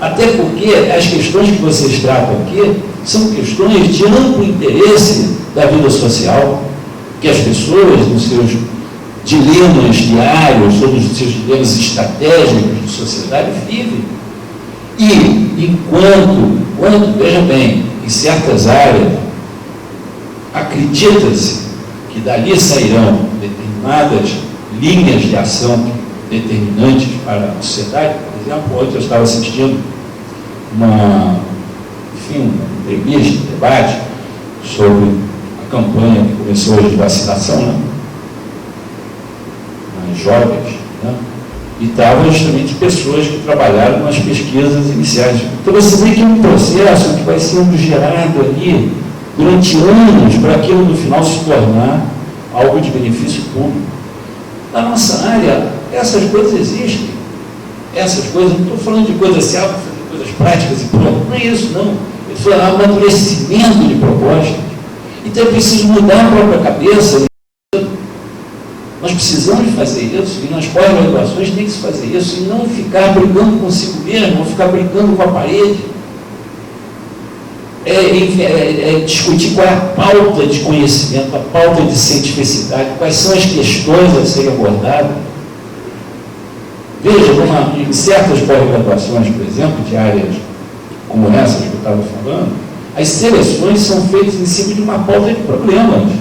Até porque as questões que vocês tratam aqui são questões de amplo interesse da vida social, que as pessoas, nos seus dilemas diários, sobre os seus dilemas estratégicos de sociedade, vive. E enquanto, veja bem, em certas áreas, acredita-se que dali sairão determinadas linhas de ação determinantes para a sociedade. Por exemplo, ontem eu estava assistindo uma entrevista, um debate sobre a campanha que começou hoje de vacinação, né? Nas jovens, né? E estavam justamente pessoas que trabalharam nas pesquisas iniciais. Então você vê que é um processo que vai sendo gerado ali durante anos para aquilo no final se tornar algo de benefício público. Na nossa área, essas coisas existem. Essas coisas, não estou falando de coisas certas, de coisas práticas e pronto. Não é isso, não. Eu estou falando de amadurecimento de propostas. Então é preciso mudar a própria cabeça. Nós precisamos fazer isso, e nas pós-graduações tem que se fazer isso, e não ficar brigando consigo mesmo, não ficar brigando com a parede. Discutir qual é a pauta de conhecimento, a pauta de cientificidade, quais são as questões a serem abordadas. Veja, em certas pós-graduações, por exemplo, de áreas como essas que eu estava falando, as seleções são feitas em cima de uma pauta de problemas,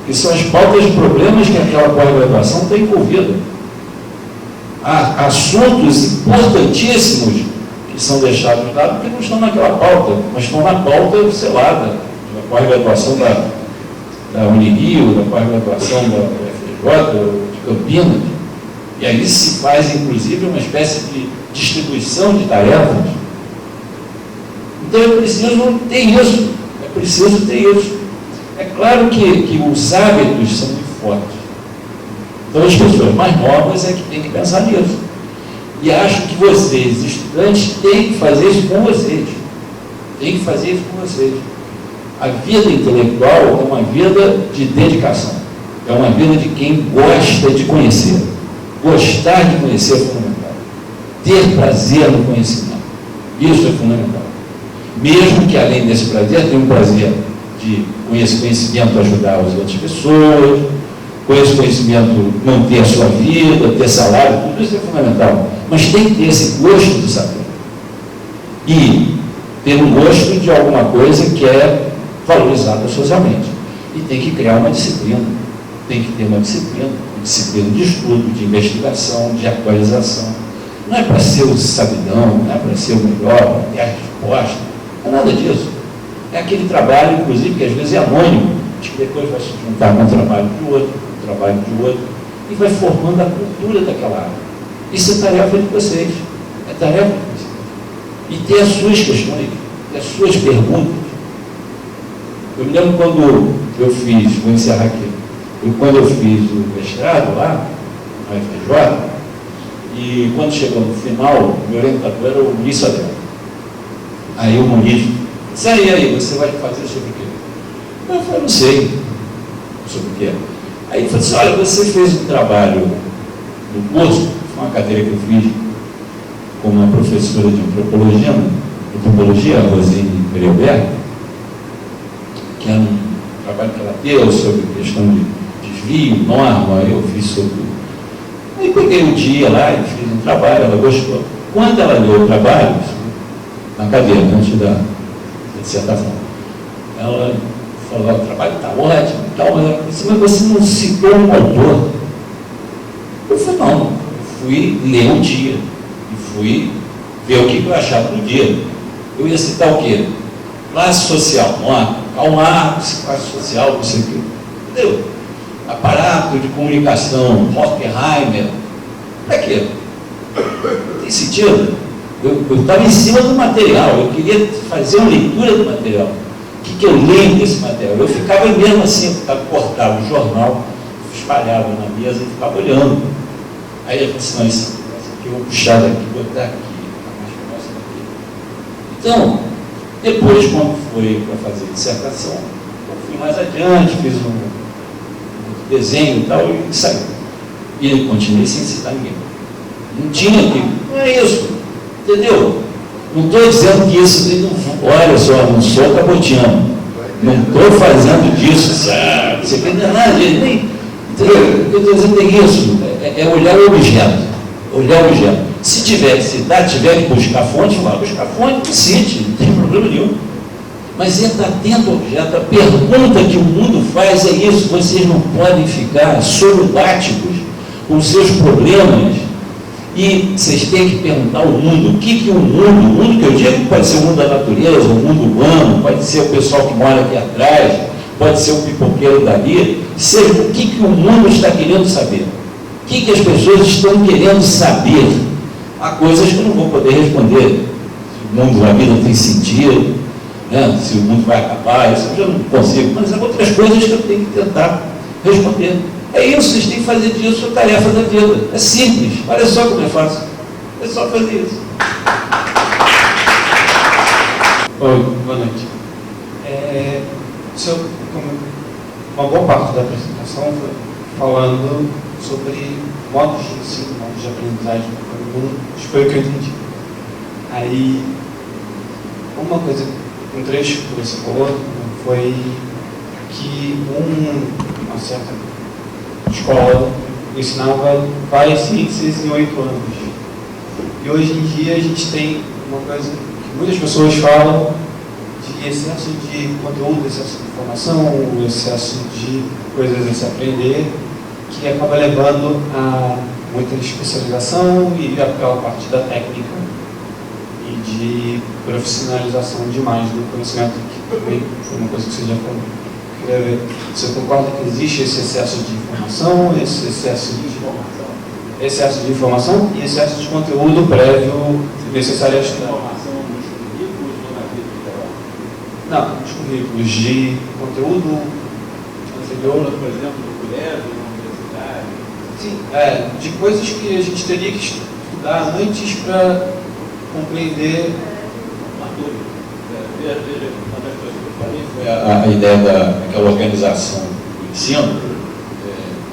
que são as pautas de problemas que aquela pós-graduação está envolvida. Há assuntos importantíssimos que são deixados de lado, porque não estão naquela pauta, mas estão na pauta selada, da pós-graduação da Unirio, da pós-graduação da UFRJ, de Campinas. E aí se faz, inclusive, uma espécie de distribuição de tarefas. Então é preciso ter isso, É claro que os hábitos são muito fortes. Então as pessoas mais novas é que têm que pensar nisso. E acho que vocês, estudantes, têm que fazer isso com vocês. A vida intelectual é uma vida de dedicação. É uma vida de quem gosta de conhecer. Gostar de conhecer é fundamental. Ter prazer no conhecimento. Isso é fundamental. Mesmo que, além desse prazer, tenha um prazer de conhecimento ajudar as outras pessoas, com esse conhecimento manter a sua vida, ter salário, tudo isso é fundamental. Mas tem que ter esse gosto de saber. E ter um gosto de alguma coisa que é valorizada socialmente. E tem que criar uma disciplina. Tem que ter uma disciplina de estudo, de investigação, de atualização. Não é para ser o sabidão, não é para ser o melhor, para ter a resposta. Não é nada disso. É aquele trabalho, inclusive, que às vezes é anônimo, que depois vai se juntar com o trabalho de outro, e vai formando a cultura daquela área. Isso é tarefa de vocês. E ter as suas questões, ter as suas perguntas. Eu me lembro quando eu fiz, vou encerrar aqui, quando eu fiz o mestrado lá, na UFRJ, e quando chegou no final, meu orientador era o Muniz Adel. Aí o Muniz disse, aí, você vai fazer sobre o quê? Eu falei, não sei sobre o quê. Aí ele falou assim, olha, você fez um trabalho no curso, uma cadeira que eu fiz com uma professora de antropologia, a Rosine Pereberg, que era um trabalho que ela deu sobre questão de desvio, norma, eu fiz sobre... Aí peguei um dia lá e fiz um trabalho, ela gostou. Quando ela leu o trabalho, na cadeira, antes da dissertação, ela falou, o trabalho está ótimo e tal, mas ela disse, mas você não citou um autor? Eu falei, não, eu fui ler um dia e fui ver o que eu achava do dia. Eu ia citar o quê? Classe social, Karl Marx, classe social, não sei o quê. Entendeu? Aparato de comunicação, Horkheimer. Para quê? Tem sentido? Eu estava em cima do material, eu queria fazer uma leitura do material. O que eu leio desse material? Eu ficava mesmo assim, eu cortava o jornal, espalhava na mesa e ficava olhando. Aí eu falei assim, não, essa aqui eu vou puxar daqui, botar aqui, mais próximo aqui. Então, depois, quando foi para fazer dissertação, eu fui mais adiante, fiz um desenho e tal, e saí. E continuei sem citar ninguém. Não tinha que. Não é isso. Entendeu? Não estou dizendo que isso. Olha só, não sou cabotiano. Não estou fazendo disso, sabe? Você quer nada, nem Entendeu? O que eu estou dizendo é isso, é olhar o objeto. Olhar o objeto. Se tiver que citar, tiver que buscar fonte, vai buscar fonte, que cite, não tem problema nenhum. Mas entra atento ao objeto. A pergunta que o mundo faz é isso: vocês não podem ficar sorumbáticos com os seus problemas, e vocês têm que perguntar ao mundo o que o mundo que eu digo pode ser o mundo da natureza, o mundo humano, pode ser o pessoal que mora aqui atrás, pode ser o pipoqueiro dali, seja o que o mundo está querendo saber, o que as pessoas estão querendo saber. Há coisas que eu não vou poder responder, se o mundo, a vida tem sentido, né? Se o mundo vai acabar, isso eu já não consigo, mas há outras coisas que eu tenho que tentar responder. É isso, vocês têm que fazer disso a tarefa da vida. É simples, olha só como é fácil. É só fazer isso. Oi, boa noite. Uma boa parte da apresentação foi falando sobre modos de ensino, modos de aprendizagem, foi o que eu entendi. Aí, uma coisa, um trecho que você falou foi que uma certa escola ensinava várias ciências em 8 anos. E hoje em dia a gente tem uma coisa que muitas pessoas falam de excesso de conteúdo, excesso de informação, excesso de coisas a se aprender, que acaba levando a muita especialização e aquela parte da técnica e de profissionalização demais do conhecimento, que também foi uma coisa que você já falou. Queria ver, você concorda que existe esse excesso de informação, esse excesso de informação e excesso de conteúdo prévio necessário a estudar? Não, os currículos de conteúdo anterior, por exemplo, do colégio, na universidade. Sim, de coisas que a gente teria que estudar antes para compreender. Veja, uma das coisas que eu falei foi a ideia daquela organização do ensino,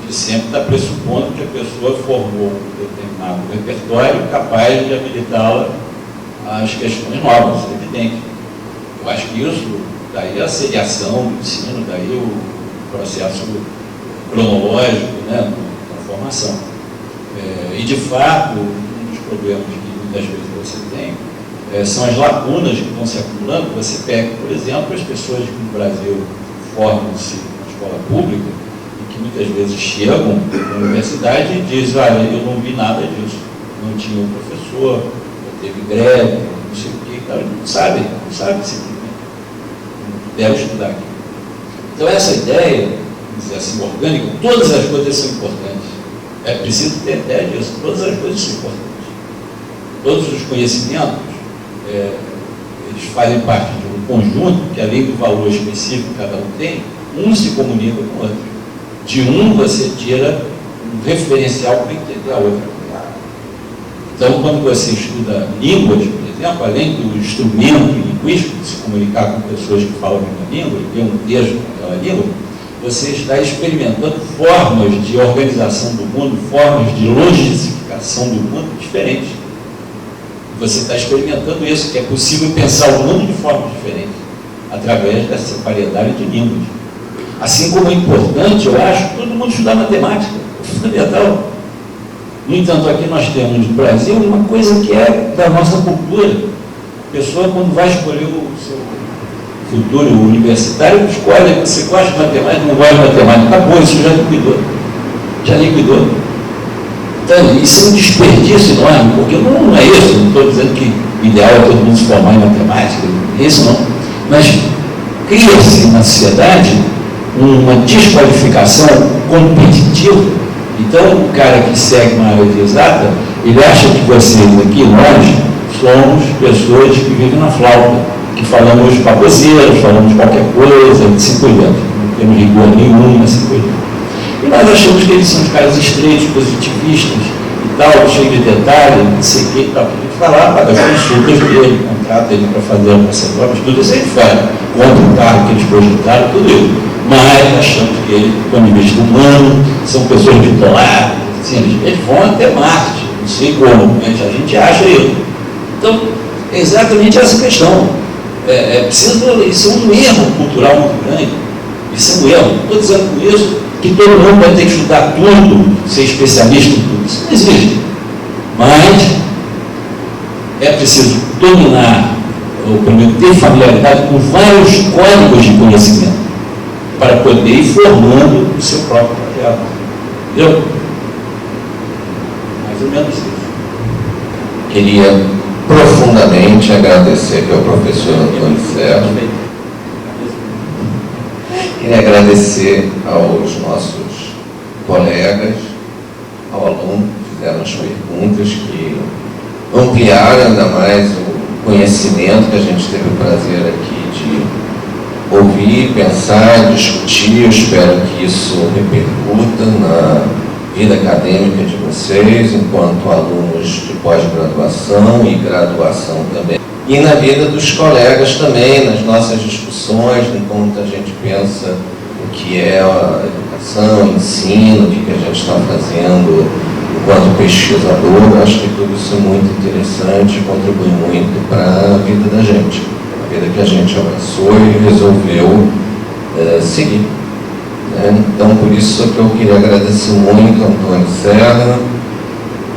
de sempre estar pressupondo que a pessoa formou um determinado repertório capaz de habilitá-la às questões novas, é evidente. Eu acho que isso, daí a seriação do ensino, daí o processo cronológico, né, da formação. E, de fato, um dos problemas que muitas vezes você tem são as lacunas que vão se acumulando. Você pega, por exemplo, as pessoas que no Brasil formam-se na escola pública e que muitas vezes chegam na universidade e dizem: olha, eu não vi nada disso, não tinha um professor, teve greve, não sei o que, não sabe simplesmente, não deve estudar aqui. Então essa ideia, vamos dizer assim, orgânica, todas as coisas são importantes. É preciso ter ideia disso, todas as coisas são importantes. Todos os conhecimentos, eles fazem parte de um conjunto que, além do valor específico que cada um tem, um se comunica com o outro. De um você tira um referencial para entender a outra. Então, quando você estuda línguas, por exemplo, além do instrumento linguístico, de se comunicar com pessoas que falam a mesma língua e ler um texto naquela língua, você está experimentando formas de organização do mundo, formas de logistificação do mundo diferentes. Você está experimentando isso, que é possível pensar o mundo de formas diferentes, através dessa variedade de línguas. Assim como é importante, eu acho, todo mundo estudar matemática, é fundamental. No entanto, aqui nós temos no Brasil uma coisa que é da nossa cultura. A pessoa, quando vai escolher o seu futuro universitário, escolhe: você gosta de matemática, não gosta de matemática, acabou, isso já liquidou. Então, isso é um desperdício enorme, porque não é isso. Não estou dizendo que o ideal é todo mundo se formar em matemática, isso não. Mas cria-se na sociedade uma desqualificação competitiva. Então, o cara que segue uma área de exata, ele acha que vocês aqui, nós, somos pessoas que vivem na flauta, que falamos baboseiros, falamos qualquer coisa, assim por diante. Não temos rigor nenhum, assim por diante. E nós achamos que eles são os caras estreitos, positivistas e tal, cheios de detalhes, não sei o que e tal. A gente vai lá, paga as consultas dele, contrata ele para fazer essa prova, tudo isso aí faz. Compra o carro que eles projetaram, tudo isso. Mas achamos que ele, do ponto de vista humano, são pessoas bipolares, assim, eles vão até Marte, não sei como, mas a gente acha isso. Então, é exatamente essa questão. Isso é um erro cultural muito grande. Isso é um erro. Estou dizendo com isso que todo mundo vai ter que estudar tudo, ser especialista em tudo. Isso não existe. Mas é preciso dominar, ou pelo menos ter familiaridade com vários códigos de conhecimento para poder ir formando o seu próprio projeto. Entendeu? Mais ou menos isso. Queria profundamente agradecer aqui ao professor Antônio Serra. Queria agradecer aos nossos colegas, ao aluno que fizeram as perguntas, que ampliaram ainda mais o conhecimento que a gente teve o prazer aqui de ouvir, pensar, discutir. Eu espero que isso repercuta na vida acadêmica de vocês, enquanto alunos de pós-graduação e graduação também. E na vida dos colegas também, nas nossas discussões, enquanto a gente pensa o que é a educação, o ensino, o que a gente está fazendo enquanto pesquisador. Acho que tudo isso é muito interessante e contribui muito para a vida da gente, a vida que a gente abraçou e resolveu seguir. Então, por isso que eu queria agradecer muito ao Antônio Serra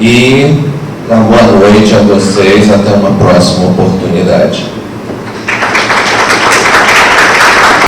e dar boa noite a vocês, até uma próxima oportunidade.